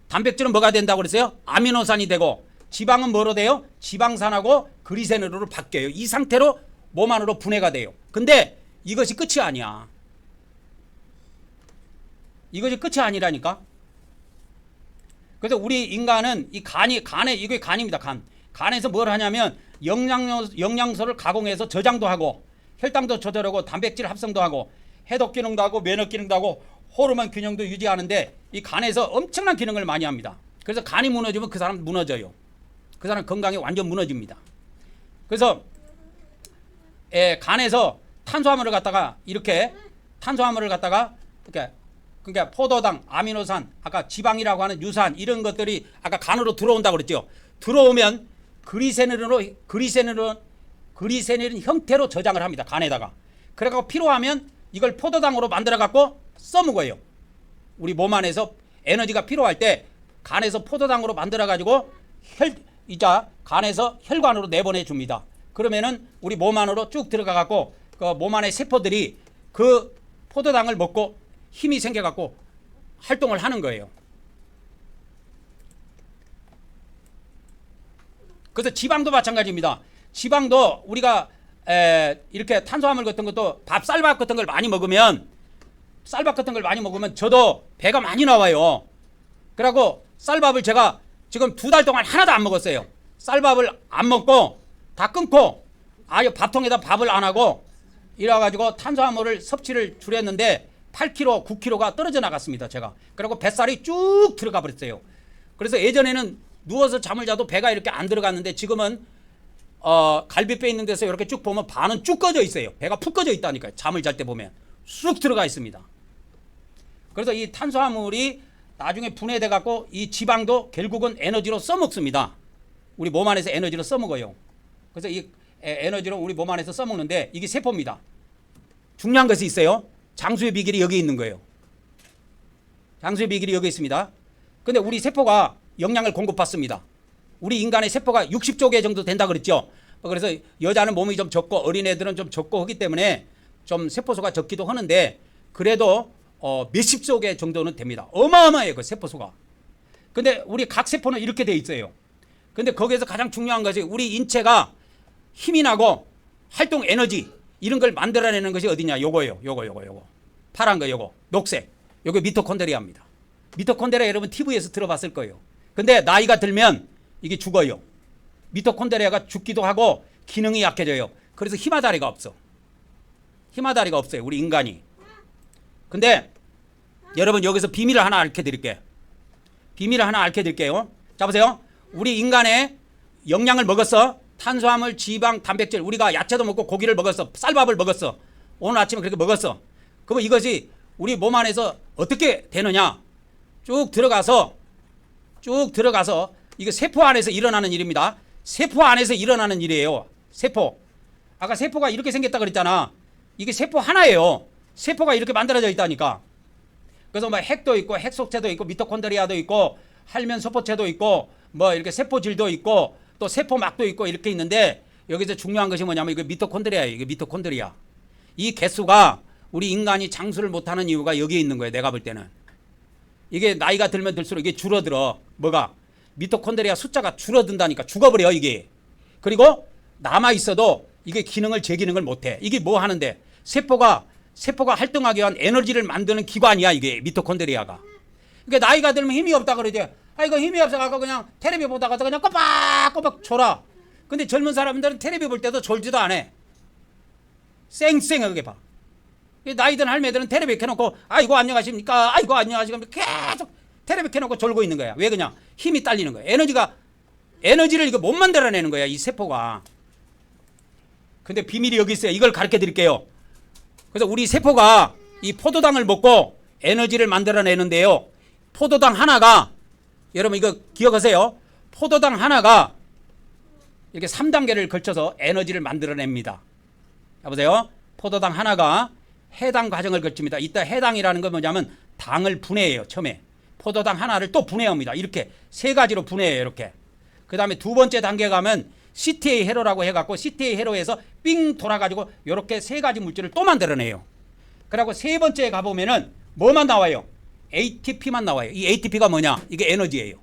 단백질은 뭐가 된다고 그랬어요? 아미노산이 되고 지방은 뭐로 돼요? 지방산하고 그리세놀로 바뀌어요. 이 상태로 몸 안으로 분해가 돼요. 근데 이것이 끝이 아니야. 이것이 끝이 아니라니까. 그래서 우리 인간은 이 간에 이게 간입니다. 간에서 뭘 하냐면 영양소를 가공해서 저장도 하고 혈당도 조절하고 단백질 합성도 하고 해독 기능도 하고 면역 기능도 하고 호르몬 균형도 유지하는데 이 간에서 엄청난 기능을 많이 합니다. 그래서 간이 무너지면 그 사람 무너져요. 그 사람 건강이 완전 무너집니다. 그래서 간에서 탄수화물을 갖다가 이렇게 그러니까 포도당, 아미노산, 아까 지방이라고 하는 유산 이런 것들이 아까 간으로 들어온다고 그랬죠. 들어오면 그리세놀은 형태로 저장을 합니다. 간에다가. 그래갖고 필요하면 이걸 포도당으로 만들어 갖고 써먹어요. 우리 몸 안에서 에너지가 필요할 때 간에서 포도당으로 만들어 가지고 간에서 혈관으로 내보내 줍니다. 그러면은 우리 몸 안으로 쭉 들어가 갖고 그 몸 안의 세포들이 그 포도당을 먹고 힘이 생겨 갖고 활동을 하는 거예요. 그래서 지방도 마찬가지입니다. 지방도 우리가 이렇게 탄수화물 같은 것도 쌀밥 같은 걸 많이 먹으면 저도 배가 많이 나와요. 그래갖고 쌀밥을 제가 지금 2달 동안 하나도 안 먹었어요. 쌀밥을 안 먹고 다 끊고 아예 밥통에다 밥을 안 하고 이래가지고 탄수화물을 섭취를 줄였는데 8kg, 9kg가 떨어져 나갔습니다. 제가. 그리고 뱃살이 쭉 들어가 버렸어요. 그래서 예전에는 누워서 잠을 자도 배가 이렇게 안 들어갔는데 지금은 갈비뼈 있는 데서 이렇게 쭉 보면 반은 쭉 꺼져 있어요. 배가 푹 꺼져 있다니까요. 잠을 잘 때 보면 쑥 들어가 있습니다. 그래서 이 탄수화물이 나중에 분해돼 갖고 이 지방도 결국은 에너지로 써먹습니다. 우리 몸 안에서 에너지로 써먹어요. 그래서 이 에너지로 우리 몸 안에서 써먹는데 이게 세포입니다. 중요한 것이 있어요. 장수의 비결이 여기 있는 거예요. 장수의 비결이 여기 있습니다. 근데 우리 세포가 영양을 공급받습니다. 우리 인간의 세포가 60조 개 정도 된다 그랬죠. 그래서 여자는 몸이 좀 적고 어린애들은 좀 적고 하기 때문에 좀 세포수가 적기도 하는데 그래도 몇십조 개 정도는 됩니다. 어마어마해요, 그 세포수가. 근데 우리 각 세포는 이렇게 돼 있어요. 근데 거기에서 가장 중요한 것이 우리 인체가 힘이 나고 활동 에너지 이런 걸 만들어내는 것이 어디냐? 요거예요. 요거. 파란 거 요거. 녹색. 요게 미토콘드리아입니다. 미토콘드리아 여러분 TV에서 들어봤을 거예요. 근데 나이가 들면 이게 죽어요. 미토콘드리아가 죽기도 하고 기능이 약해져요. 그래서 힘아다리가 없어. 힘아다리가 없어요. 우리 인간이. 근데 여러분 여기서 비밀을 하나 알려드릴게요. 자 보세요. 우리 인간의 영양을 먹었어. 탄수화물, 지방, 단백질. 우리가 야채도 먹고 고기를 먹었어. 쌀밥을 먹었어. 오늘 아침에 그렇게 먹었어. 그러면 이것이 우리 몸 안에서 어떻게 되느냐. 쭉 들어가서 이게 세포 안에서 일어나는 일입니다. 세포 안에서 일어나는 일이에요. 세포. 아까 세포가 이렇게 생겼다 그랬잖아. 이게 세포 하나예요. 세포가 이렇게 만들어져 있다니까. 그래서 뭐 핵도 있고 핵속체도 있고 미토콘드리아도 있고 할면소포체도 있고 뭐 이렇게 세포질도 있고 또 세포막도 있고 이렇게 있는데 여기서 중요한 것이 뭐냐면 이거 미토콘드리아예요. 이게 미토콘드리아. 이 개수가 우리 인간이 장수를 못하는 이유가 여기에 있는 거예요. 내가 볼 때는. 이게 나이가 들면 들수록 이게 줄어들어. 뭐가? 미토콘드리아 숫자가 줄어든다니까. 죽어버려 이게. 그리고 남아있어도 이게 제 기능을 못해. 이게 뭐 하는데? 세포가 활동하기 위한 에너지를 만드는 기관이야 이게 미토콘드리아가. 그러니까 나이가 들면 힘이 없다 그러지. 이거 힘이 없어가지고 그냥 텔레비 보다가 그냥 꼬박꼬박 졸아. 근데 젊은 사람들은 텔레비 볼 때도 졸지도 않아. 쌩쌩하게 봐. 나이 든 할매들은 텔레비 켜놓고 아이고 안녕하십니까 아이고 안녕하십니까 계속 텔레비 켜놓고 졸고 있는 거야. 왜 그냥 힘이 딸리는 거야. 에너지를 이거 못 만들어내는 거야 이 세포가. 근데 비밀이 여기 있어요. 이걸 가르쳐 드릴게요. 그래서 우리 세포가 이 포도당을 먹고 에너지를 만들어내는데요. 포도당 하나가 여러분 이거 기억하세요. 포도당 하나가 이렇게 3단계를 걸쳐서 에너지를 만들어냅니다. 보세요. 포도당 하나가 해당 과정을 거칩니다. 이따 해당이라는 건 뭐냐면 당을 분해해요. 처음에 포도당 하나를 또 분해합니다. 이렇게 3가지로 분해해요. 이렇게. 그 다음에 2번째 단계 가면 CTA 회로라고 해갖고 CTA 회로에서 삥 돌아가지고 이렇게 3가지 물질을 또 만들어내요. 그리고 3번째에 가보면은 뭐만 나와요? ATP만 나와요. 이 ATP가 뭐냐? 이게 에너지예요.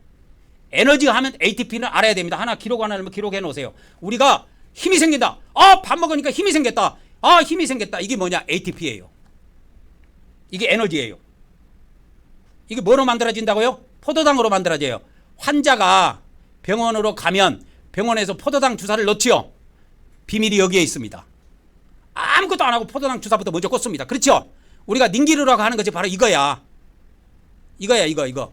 에너지 하면 ATP는 알아야 됩니다. 하나 기록하면 기록해 놓으세요. 우리가 힘이 생긴다. 밥 먹으니까 힘이 생겼다. 힘이 생겼다. 이게 뭐냐? ATP예요. 이게 에너지예요. 이게 뭐로 만들어진다고요? 포도당으로 만들어져요. 환자가 병원으로 가면 병원에서 포도당 주사를 넣지요. 비밀이 여기에 있습니다. 아무것도 안 하고 포도당 주사부터 먼저 꽂습니다. 그렇죠? 우리가 닌기르라고 하는 것이 바로 이거야. 이거야, 이거.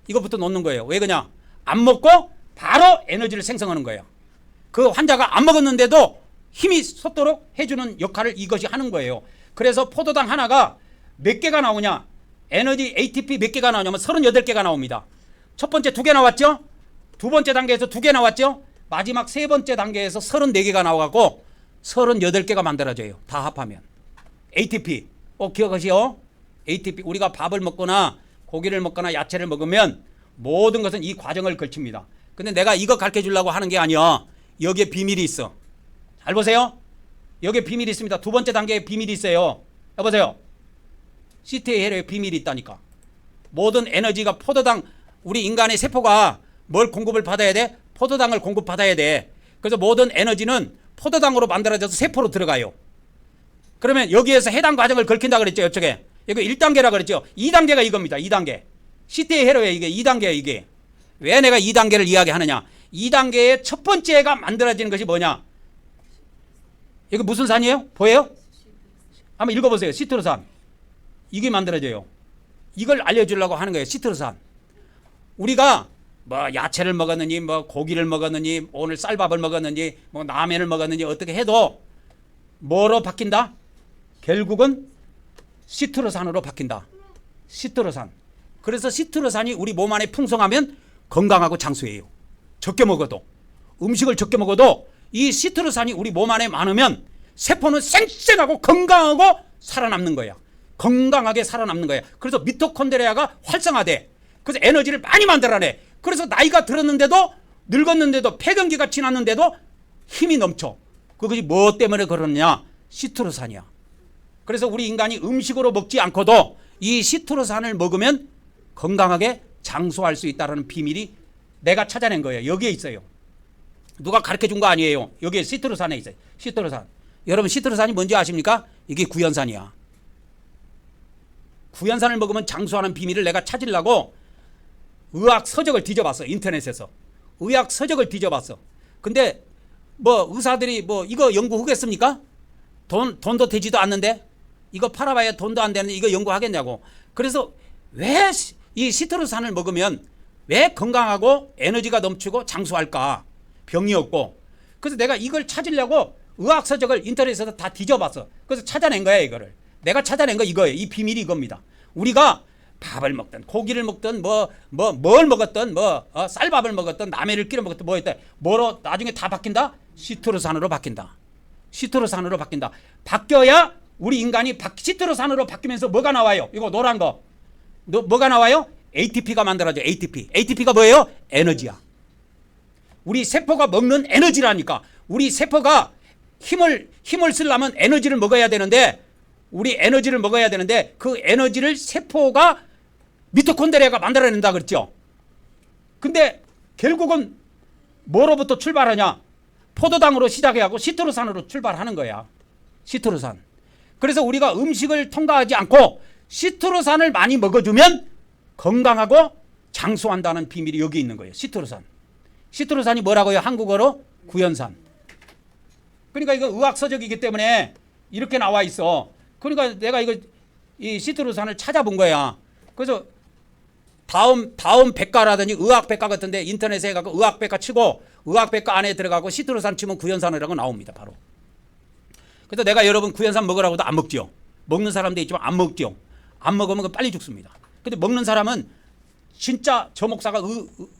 이거부터 놓는 거예요. 왜 그러냐? 안 먹고 바로 에너지를 생성하는 거예요. 그 환자가 안 먹었는데도 힘이 솟도록 해주는 역할을 이것이 하는 거예요. 그래서 포도당 하나가 몇 개가 나오냐? 에너지 ATP 몇 개가 나오냐면 38개가 나옵니다. 첫 번째 2개 나왔죠? 두 번째 단계에서 2개 나왔죠? 마지막 세 번째 단계에서 34개가 나와갖고 38개가 만들어져요. 다 합하면. ATP. 기억하시오? ATP. 우리가 밥을 먹거나 고기를 먹거나 야채를 먹으면 모든 것은 이 과정을 거칩니다. 근데 내가 이거 가르쳐 주려고 하는 게 아니야. 여기에 비밀이 있어. 잘 보세요. 여기에 비밀이 있습니다. 두 번째 단계에 비밀이 있어요. 여보세요. 시트의 해로에 비밀이 있다니까. 모든 에너지가 포도당, 우리 인간의 세포가 뭘 공급을 받아야 돼? 포도당을 공급받아야 돼. 그래서 모든 에너지는 포도당으로 만들어져서 세포로 들어가요. 그러면 여기에서 해당 과정을 걸킨다 그랬죠. 이쪽에. 이거 1단계라 그랬죠. 2단계가 이겁니다. 2단계. 시트의 해로에 이게 2단계야 이게. 왜 내가 2단계를 이야기하느냐. 2단계의 첫 번째가 만들어지는 것이 뭐냐. 이거 무슨 산이에요? 보여요? 한번 읽어보세요. 시트로산. 이게 만들어져요. 이걸 알려주려고 하는 거예요. 시트로산. 우리가 뭐 야채를 먹었느니 뭐 고기를 먹었느니 오늘 쌀밥을 먹었느니 뭐 라면을 먹었느니 어떻게 해도 뭐로 바뀐다? 결국은 시트로산으로 바뀐다. 시트로산. 그래서 시트로산이 우리 몸 안에 풍성하면 건강하고 장수해요. 적게 먹어도. 음식을 적게 먹어도 이 시트로산이 우리 몸 안에 많으면 세포는 쌩쌩하고 건강하고 살아남는 거야. 건강하게 살아남는 거야. 그래서 미토콘드리아가 활성화돼. 그래서 에너지를 많이 만들어내. 그래서 나이가 들었는데도 늙었는데도 폐경기가 지났는데도 힘이 넘쳐. 그것이 뭐 때문에 그러느냐? 시트로산이야. 그래서 우리 인간이 음식으로 먹지 않고도 이 시트로산을 먹으면 건강하게 장수할 수 있다는 비밀이 내가 찾아낸 거예요. 여기에 있어요. 누가 가르쳐 준 거 아니에요. 여기에 시트로산에 있어요. 시트로산. 여러분 시트로산이 뭔지 아십니까? 이게 구연산이야. 구연산을 먹으면 장수하는 비밀을 내가 찾으려고 의학 서적을 뒤져봤어. 인터넷에서. 의학 서적을 뒤져봤어. 근데 뭐 의사들이 뭐 이거 연구하겠습니까? 돈도 되지도 않는데 이거 팔아봐야 돈도 안 되는데 이거 연구하겠냐고. 그래서 왜 이 시트로산을 먹으면 왜 건강하고 에너지가 넘치고 장수할까? 병이 없고. 그래서 내가 이걸 찾으려고 의학 서적을 인터넷에서 다 뒤져봤어. 그래서 찾아낸 거야 이거를. 내가 찾아낸 거 이거예요. 이 비밀이 이겁니다. 우리가 밥을 먹든 고기를 먹든 뭘 먹었든 쌀밥을 먹었든 라면을 끓여 먹었든 뭐 했든 뭐로 나중에 다 바뀐다? 시트로산으로 바뀐다. 시트로산으로 바뀐다. 바뀌어야 우리 인간이 시트로산으로 바뀌면서 뭐가 나와요? 이거 노란 거. 뭐가 나와요? ATP가 만들어져. ATP. ATP가 뭐예요? 에너지야. 우리 세포가 먹는 에너지라니까. 우리 세포가 힘을 쓰려면 에너지를 먹어야 되는데 우리 에너지를 먹어야 되는데 그 에너지를 세포가 미토콘드리아가 만들어낸다 그랬죠. 근데 결국은 뭐로부터 출발하냐? 포도당으로 시작해하고 시트로산으로 출발하는 거야. 시트로산. 그래서 우리가 음식을 통과하지 않고 시트로산을 많이 먹어주면 건강하고 장수한다는 비밀이 여기 있는 거예요. 시트로산. 시트로산이 뭐라고요? 한국어로 구연산. 그러니까 이거 의학 서적이기 때문에 이렇게 나와 있어. 그러니까 내가 이 시트로산을 찾아본 거야. 그래서 다음 백과라든지 의학백과 같은데 인터넷에 가고 의학백과 치고 의학백과 안에 들어가고 시트로산 치면 구연산이라고 나옵니다. 바로. 그래서 내가 여러분 구연산 먹으라고도 안 먹죠. 먹는 사람도 있지만 안 먹죠. 안 먹으면 빨리 죽습니다. 근데 먹는 사람은 진짜 저 목사가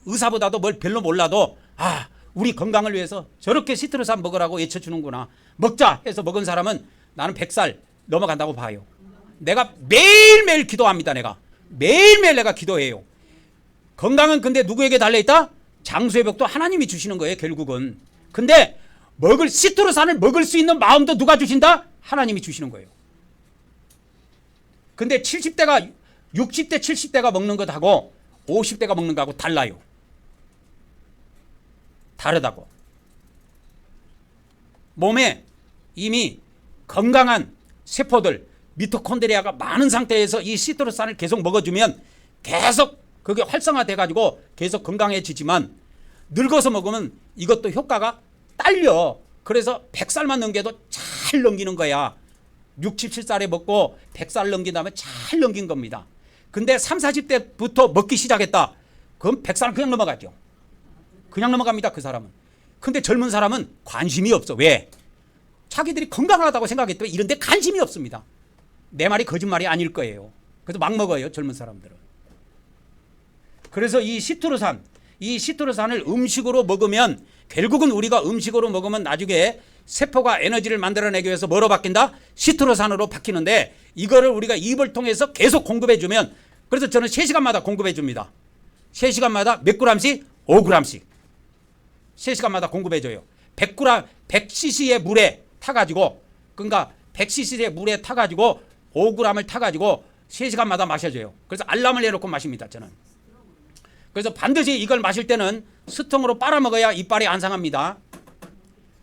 의사보다도 뭘 별로 몰라도 우리 건강을 위해서 저렇게 시트로산 먹으라고 외쳐주는구나. 먹자 해서 먹은 사람은 나는 100살 넘어간다고 봐요. 내가 매일매일 기도합니다. 매일매일 내가 기도해요. 건강은 근데 누구에게 달려있다? 장수의 벽도 하나님이 주시는 거예요. 결국은. 근데 시트로산을 먹을 수 있는 마음도 누가 주신다? 하나님이 주시는 거예요. 근데 60대가 60대 70대가 먹는 것하고 50대가 먹는 거하고 달라요. 다르다고. 몸에 이미 건강한 세포들 미토콘드리아가 많은 상태에서 이 시트로산을 계속 먹어주면 계속 그게 활성화돼 가지고 계속 건강해지지만 늙어서 먹으면 이것도 효과가 딸려. 그래서 100살만 넘겨도 잘 넘기는 거야. 60, 70살에 먹고 100살 넘긴 다음에 잘 넘긴 겁니다. 근데 30, 40대부터 먹기 시작했다. 그럼 100살은 그냥 넘어가죠. 그냥 넘어갑니다. 그 사람은. 근데 젊은 사람은 관심이 없어. 왜? 자기들이 건강하다고 생각했기 때문에 이런 데 관심이 없습니다. 내 말이 거짓말이 아닐 거예요. 그래서 막 먹어요. 젊은 사람들은. 그래서 이 시트루산을 음식으로 먹으면 결국은 우리가 음식으로 먹으면 나중에 세포가 에너지를 만들어내기 위해서 뭐로 바뀐다? 시트루산으로 바뀌는데 이거를 우리가 입을 통해서 계속 공급해 주면 그래서 저는 3시간마다 공급해 줍니다. 3시간마다 몇 g씩? 5g씩. 3시간마다 공급해 줘요. 100g, 100cc의 물에 타가지고 그러니까 100cc의 물에 타가지고 5g을 타가지고 3시간마다 마셔줘요. 그래서 알람을 해놓고 마십니다. 저는. 그래서 반드시 이걸 마실 때는 스통으로 빨아먹어야 이빨이 안 상합니다.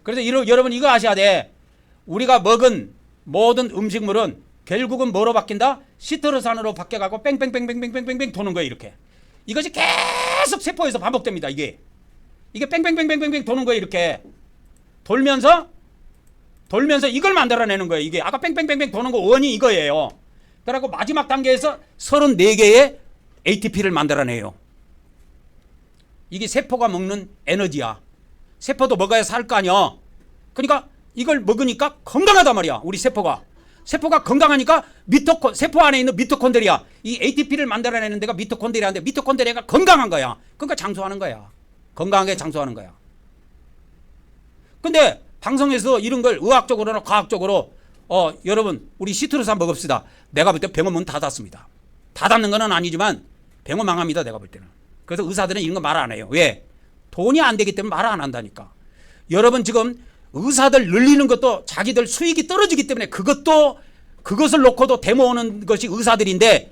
그래서 여러분 이거 아셔야 돼. 우리가 먹은 모든 음식물은 결국은 뭐로 바뀐다? 시트루산으로 바뀌어가고 뺑뺑뺑뺑뺑뺑뺑 도는 거예요. 이렇게. 이것이 계속 세포에서 반복됩니다. 이게 뺑뺑뺑뺑뺑뺑 도는 거예요. 이렇게. 돌면서 이걸 만들어내는 거예요. 이게 아까 뺑뺑뺑뺑 도는 거 원이 이거예요. 그래갖고 마지막 단계에서 34개의 ATP를 만들어내요. 이게 세포가 먹는 에너지야. 세포도 먹어야 살 거 아니야. 그러니까 이걸 먹으니까 건강하단 말이야. 우리 세포가 건강하니까 세포 안에 있는 미토콘드리아, 이 ATP를 만들어내는 데가 미토콘드리아인데 미토콘드리아가 건강한 거야. 그러니까 장수하는 거야. 건강하게 장수하는 거야. 근데 방송에서 이런 걸 의학적으로나 과학적으로 여러분 우리 시트루산 먹읍시다. 내가 볼 때 병원 문 닫았습니다. 닫는 건 아니지만 병원 망합니다. 내가 볼 때는. 그래서 의사들은 이런 거 말 안 해요. 왜? 돈이 안 되기 때문에 말 안 한다니까. 여러분 지금 의사들 늘리는 것도 자기들 수익이 떨어지기 때문에 그것을 놓고도 데모오는 것이 의사들인데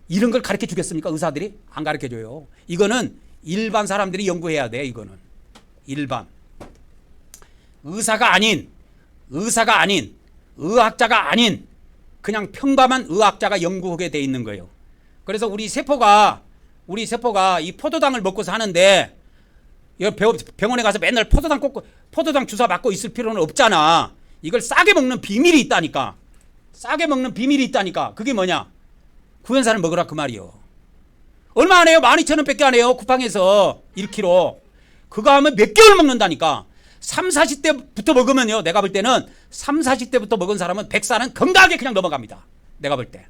이런 걸 가르쳐 주겠습니까? 의사들이? 안 가르쳐 줘요. 이거는 일반 사람들이 연구해야 돼. 이거는. 일반. 의사가 아닌 의학자가 아닌 그냥 평범한 의학자가 연구하게 돼 있는 거예요. 그래서 우리 세포가 이 포도당을 먹고 사는데 병원에 가서 맨날 포도당 주사 맞고 있을 필요는 없잖아. 이걸 싸게 먹는 비밀이 있다니까. 그게 뭐냐? 구연산을 먹으라 그 말이요. 얼마 안 해요? 12,000원밖에 안 해요. 쿠팡에서 1kg. 그거 하면 몇 개월 먹는다니까. 3, 40대부터 먹으면요. 내가 볼 때는 3, 40대부터 먹은 사람은 100살은 건강하게 그냥 넘어갑니다. 내가 볼 때.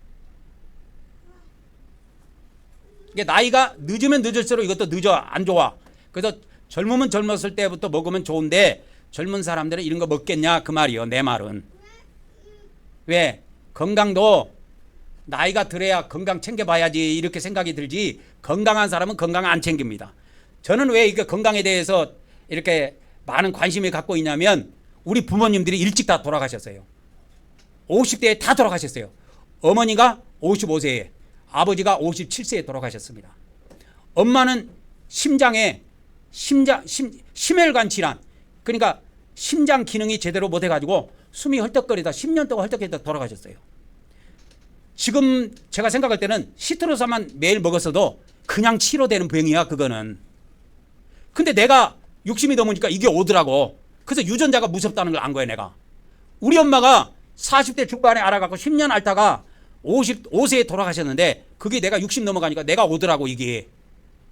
이게 나이가 늦으면 늦을수록 이것도 안 좋아. 그래서 젊으면 젊었을 때부터 먹으면 좋은데 젊은 사람들은 이런 거 먹겠냐 그 말이요. 내 말은. 왜? 건강도 나이가 들어야 건강 챙겨봐야지 이렇게 생각이 들지 건강한 사람은 건강 안 챙깁니다. 저는 왜 이게 건강에 대해서 이렇게 많은 관심을 갖고 있냐면 우리 부모님들이 일찍 다 돌아가셨어요. 50대에 다 돌아가셨어요. 어머니가 55세에 아버지가 57세에 돌아가셨습니다. 엄마는 심혈관 질환 그러니까 심장 기능이 제대로 못해가지고 숨이 헐떡거리다 10년 동안 헐떡거리다 돌아가셨어요. 지금 제가 생각할 때는 시트루산만 매일 먹었어도 그냥 치료되는 병이야 그거는. 근데 내가 60이 넘으니까 이게 오더라고. 그래서 유전자가 무섭다는 걸 안 거야 내가. 우리 엄마가 40대 중반에 알아갖고 10년 앓다가 55세에 돌아가셨는데 그게 내가 60 넘어가니까 내가 오더라고 이게.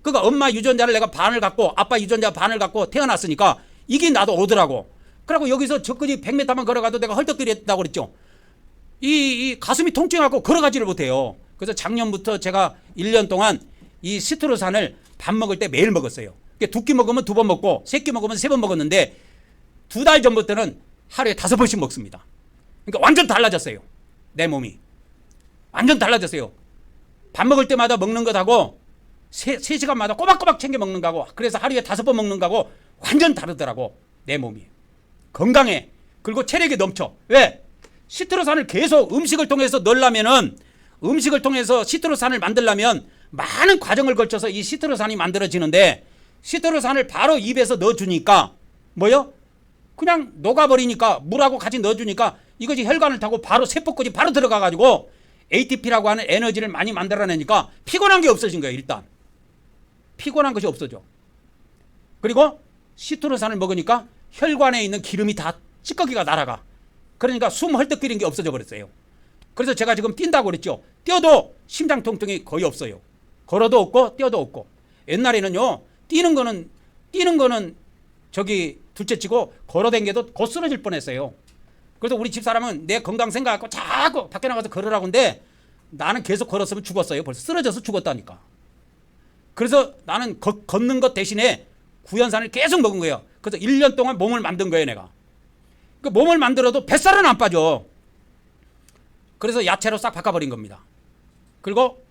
그러니까 엄마 유전자를 내가 반을 갖고 아빠 유전자 반을 갖고 태어났으니까 이게 나도 오더라고. 그러고 여기서 저까지 100m만 걸어가도 내가 헐떡거렸다고 그랬죠. 이 가슴이 통증하고 걸어가지를 못해요. 그래서 작년부터 제가 1년 동안 이 시트루산을 밥 먹을 때 매일 먹었어요. 2끼 먹으면 2번 먹고 3끼 먹으면 3번 먹었는데 2달 전부터는 하루에 5번씩 먹습니다. 그러니까 완전 달라졌어요. 내 몸이. 완전 달라졌어요. 밥 먹을 때마다 먹는 것하고 3시간마다 꼬박꼬박 챙겨 먹는 거하고 그래서 하루에 5번 먹는 거하고 완전 다르더라고. 내 몸이. 건강해. 그리고 체력이 넘쳐. 왜? 시트루산을 계속 음식을 통해서 넣으려면은 음식을 통해서 시트루산을 만들려면 많은 과정을 거쳐서 이 시트루산이 만들어지는데 시트루산을 바로 입에서 넣어주니까 뭐요? 그냥 녹아버리니까 물하고 같이 넣어주니까 이것이 혈관을 타고 바로 세포까지 바로 들어가가지고 ATP라고 하는 에너지를 많이 만들어내니까 피곤한 게 없어진 거예요. 일단 피곤한 것이 없어져. 그리고 시트루산을 먹으니까 혈관에 있는 기름이 다 찌꺼기가 날아가. 그러니까 숨 헐떡거리는 게 없어져 버렸어요. 그래서 제가 지금 뛴다고 그랬죠. 뛰어도 심장 통증이 거의 없어요. 걸어도 없고 뛰어도 없고. 옛날에는요, 뛰는 거는 저기 둘째치고 걸어댕겨도 곧 쓰러질 뻔했어요. 그래서 우리 집사람은 내 건강 생각하고 자꾸 밖에 나가서 걸으라고 하는데 나는 계속 걸었으면 죽었어요. 벌써 쓰러져서 죽었다니까. 그래서 나는 걷는 것 대신에 구연산을 계속 먹은 거예요. 그래서 1년 동안 몸을 만든 거예요, 내가. 그 몸을 만들어도 뱃살은 안 빠져. 그래서 야채로 싹 바꿔버린 겁니다. 그리고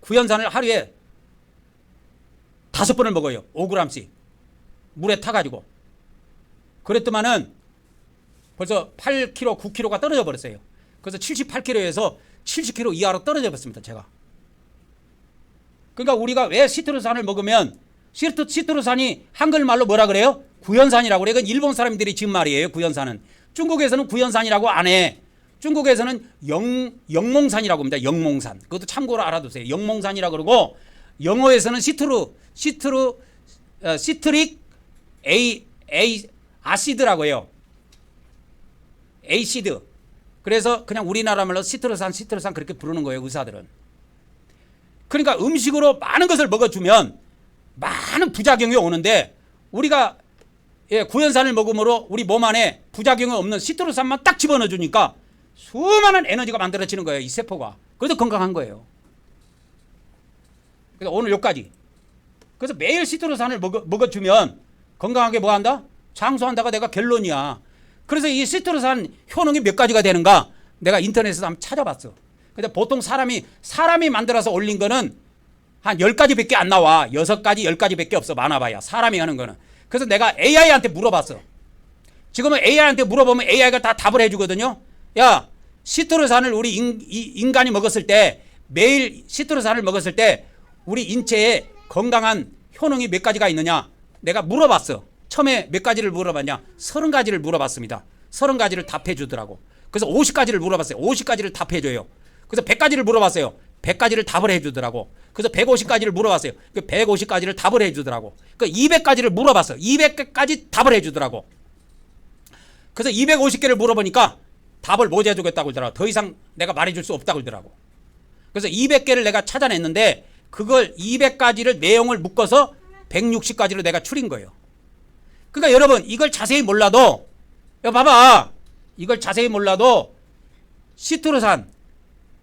구연산을 하루에 5번을 먹어요. 5g씩. 물에 타가지고. 그랬더만은 벌써 8kg, 9kg가 떨어져 버렸어요. 그래서 78kg에서 70kg 이하로 떨어져 버렸습니다, 제가. 그러니까 우리가 왜 시트루산을 먹으면 시트루산이 한글말로 뭐라 그래요? 구연산이라고 그래요. 이건 일본 사람들이 지은 말이에요. 구연산은. 중국에서는 구연산이라고 안 해. 중국에서는 영몽산이라고 합니다. 영몽산. 그것도 참고로 알아두세요. 영몽산이라고 그러고 영어에서는 시트릭 아시드라고 해요. 에이시드. 그래서 그냥 우리나라 말로 시트루산 그렇게 부르는 거예요, 의사들은. 그러니까 음식으로 많은 것을 먹어주면 많은 부작용이 오는데 우리가 구연산을 먹음으로 우리 몸 안에 부작용이 없는 시트루산만 딱 집어넣어 주니까 수많은 에너지가 만들어지는 거예요, 이 세포가. 그래서 건강한 거예요. 그래서 오늘 여기까지. 그래서 매일 시트루산을 먹어주면 건강하게 뭐 한다? 장수한다가 내가 결론이야. 그래서 이 시트루산 효능이 몇 가지가 되는가? 내가 인터넷에서 한번 찾아봤어. 근데 보통 사람이 만들어서 올린 거는 한 10가지밖에 안 나와. 6가지, 10가지밖에 없어. 많아봐야. 사람이 하는 거는. 그래서 내가 AI한테 물어봤어. 지금은 AI한테 물어보면 AI가 다 답을 해주거든요. 야, 시트루산을 우리 인간이 먹었을 때, 매일 시트루산을 먹었을 때 우리 인체에 건강한 효능이 몇 가지가 있느냐? 내가 물어봤어. 처음에 몇 가지를 물어봤냐? 30가지를 물어봤습니다. 30가지를 답해 주더라고. 그래서 50가지를 물어봤어요. 50가지를 답해줘요. 그래서 100가지를 물어봤어요. 100가지를 답을 해주더라고. 그래서 150가지를 물어봤어요. 그 150가지를 답을 해주더라고. 그 200가지를 물어봤어. 200개까지 답을 해주더라고. 그래서 250개를 물어보니까 답을 못 해주겠다고 그러더라고. 더 이상 내가 말해줄 수 없다고 그러더라고. 그래서 200개를 내가 찾아냈는데 그걸 200가지를 내용을 묶어서 160가지로 내가 추린 거예요. 그러니까 여러분 이걸 자세히 몰라도 봐봐. 이걸 자세히 몰라도 시트루산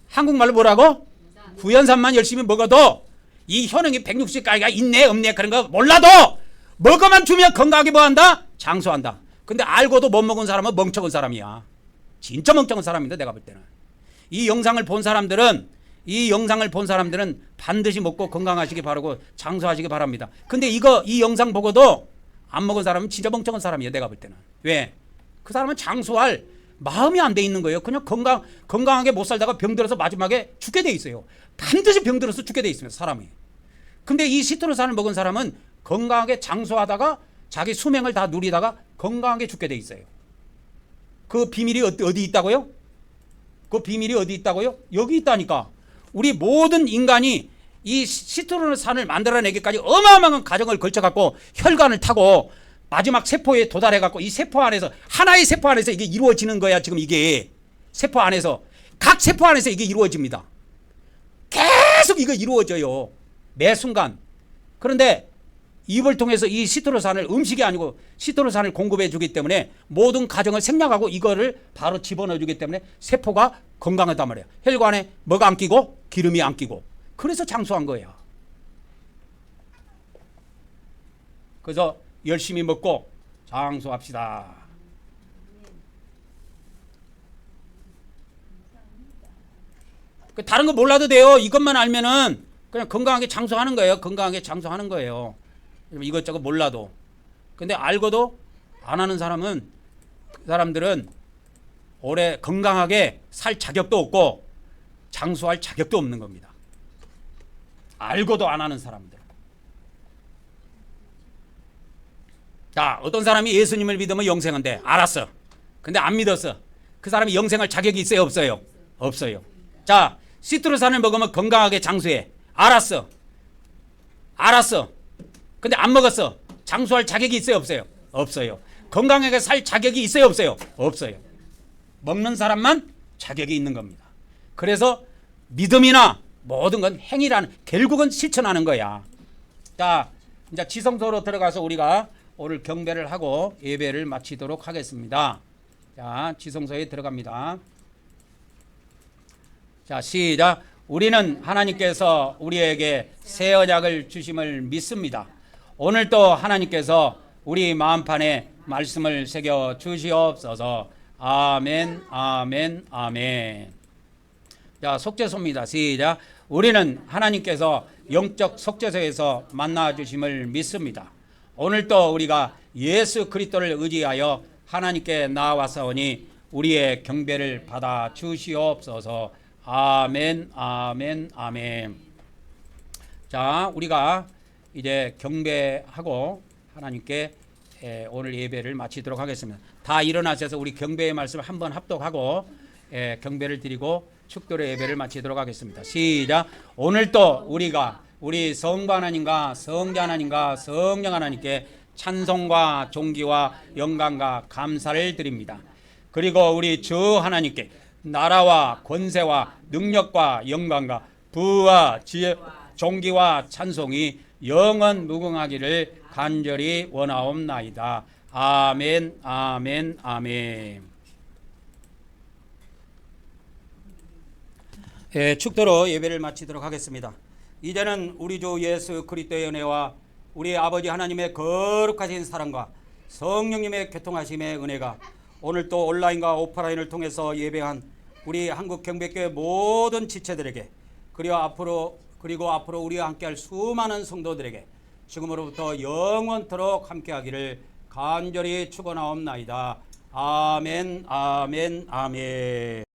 한국말로 뭐라고? 구연산만 열심히 먹어도 이 효능이 160가지가 있네 없네 그런 거 몰라도 먹어만 주면 건강하게 뭐한다? 장수한다. 근데 알고도 못 먹은 사람은 멍청한 사람이야. 진짜 멍청한 사람인데 내가 볼 때는. 이 영상을 본 사람들은 반드시 먹고 건강하시기 바라고 장수하시기 바랍니다. 근데 이 영상 보고도 안 먹은 사람은 진짜 멍청한 사람이에요. 내가 볼 때는. 왜? 그 사람은 장수할 마음이 안 돼 있는 거예요. 그냥 건강하게 못 살다가 병들어서 마지막에 죽게 돼 있어요. 반드시 병들어서 죽게 돼 있습니다. 사람이. 근데 이 시트루산을 먹은 사람은 건강하게 장수하다가 자기 수명을 다 누리다가 건강하게 죽게 돼 있어요. 그 비밀이 어디 있다고요? 그 비밀이 어디 있다고요? 여기 있다니까. 우리 모든 인간이 이 시트루산을 만들어내기까지 어마어마한 과정을 걸쳐갖고 혈관을 타고 마지막 세포에 도달해갖고 이 세포 안에서 하나의 세포 안에서 이게 이루어지는 거야. 지금 이게 세포 안에서 각 세포 안에서 이게 이루어집니다. 계속 이거 이루어져요. 매 순간. 그런데 입을 통해서 이 시트루산을 음식이 아니고 시트루산을 공급해 주기 때문에 모든 과정을 생략하고 이거를 바로 집어넣어 주기 때문에 세포가 건강하단 말이에요. 혈관에 뭐가 안 끼고 기름이 안 끼고. 그래서 장수한 거예요. 그래서 열심히 먹고 장수합시다. 다른 거 몰라도 돼요. 이것만 알면은 그냥 건강하게 장수하는 거예요. 건강하게 장수하는 거예요. 이것저것 몰라도. 근데 알고도 안 하는 사람은 그 사람들은 오래 건강하게 살 자격도 없고 장수할 자격도 없는 겁니다. 알고도 안 하는 사람들. 자, 어떤 사람이 예수님을 믿으면 영생한대. 알았어. 근데 안 믿었어. 그 사람이 영생할 자격이 있어요? 없어요? 없어요. 자, 시트루산을 먹으면 건강하게 장수해. 알았어. 알았어. 근데 안 먹었어. 장수할 자격이 있어요, 없어요? 없어요. 건강하게 살 자격이 있어요, 없어요? 없어요. 먹는 사람만 자격이 있는 겁니다. 그래서 믿음이나 모든 건 행위라는, 결국은 실천하는 거야. 자, 이제 지성소로 들어가서 우리가 오늘 경배를 하고 예배를 마치도록 하겠습니다. 자, 지성소에 들어갑니다. 자, 시작. 우리는 하나님께서 우리에게 새 언약을 주심을 믿습니다. 오늘도 하나님께서 우리 마음판에 말씀을 새겨 주시옵소서. 아멘, 아멘, 아멘. 자, 속죄소입니다. 시작. 우리는 하나님께서 영적 속죄소에서 만나 주심을 믿습니다. 오늘도 우리가 예수 그리스도를 의지하여 하나님께 나와서오니 우리의 경배를 받아 주시옵소서. 아멘, 아멘, 아멘. 자, 우리가 이제 경배하고 하나님께 오늘 예배를 마치도록 하겠습니다. 다 일어나셔서 우리 경배의 말씀을 한번 합독하고 경배를 드리고 축도의 예배를 마치도록 하겠습니다. 시작. 오늘도 우리가 우리 성부 하나님과 성자 하나님과 성령 하나님께 찬송과 존귀와 영광과 감사를 드립니다. 그리고 우리 주 하나님께 나라와 권세와 능력과 영광과 부와 지혜 존귀와 찬송이 영원 무궁하기를 간절히 원하옵나이다. 아멘, 아멘, 아멘. 축도로 예배를 마치도록 하겠습니다. 이제는 우리 주 예수 그리스도의 은혜와 우리 아버지 하나님의 거룩하신 사랑과 성령님의 교통하심의 은혜가 오늘 또 온라인과 오프라인을 통해서 예배한 우리 한국경배교회 모든 지체들에게 그리고 앞으로 우리와 함께할 수많은 성도들에게 지금으로부터 영원토록 함께하기를 간절히 축원하옵나이다. 아멘, 아멘, 아멘.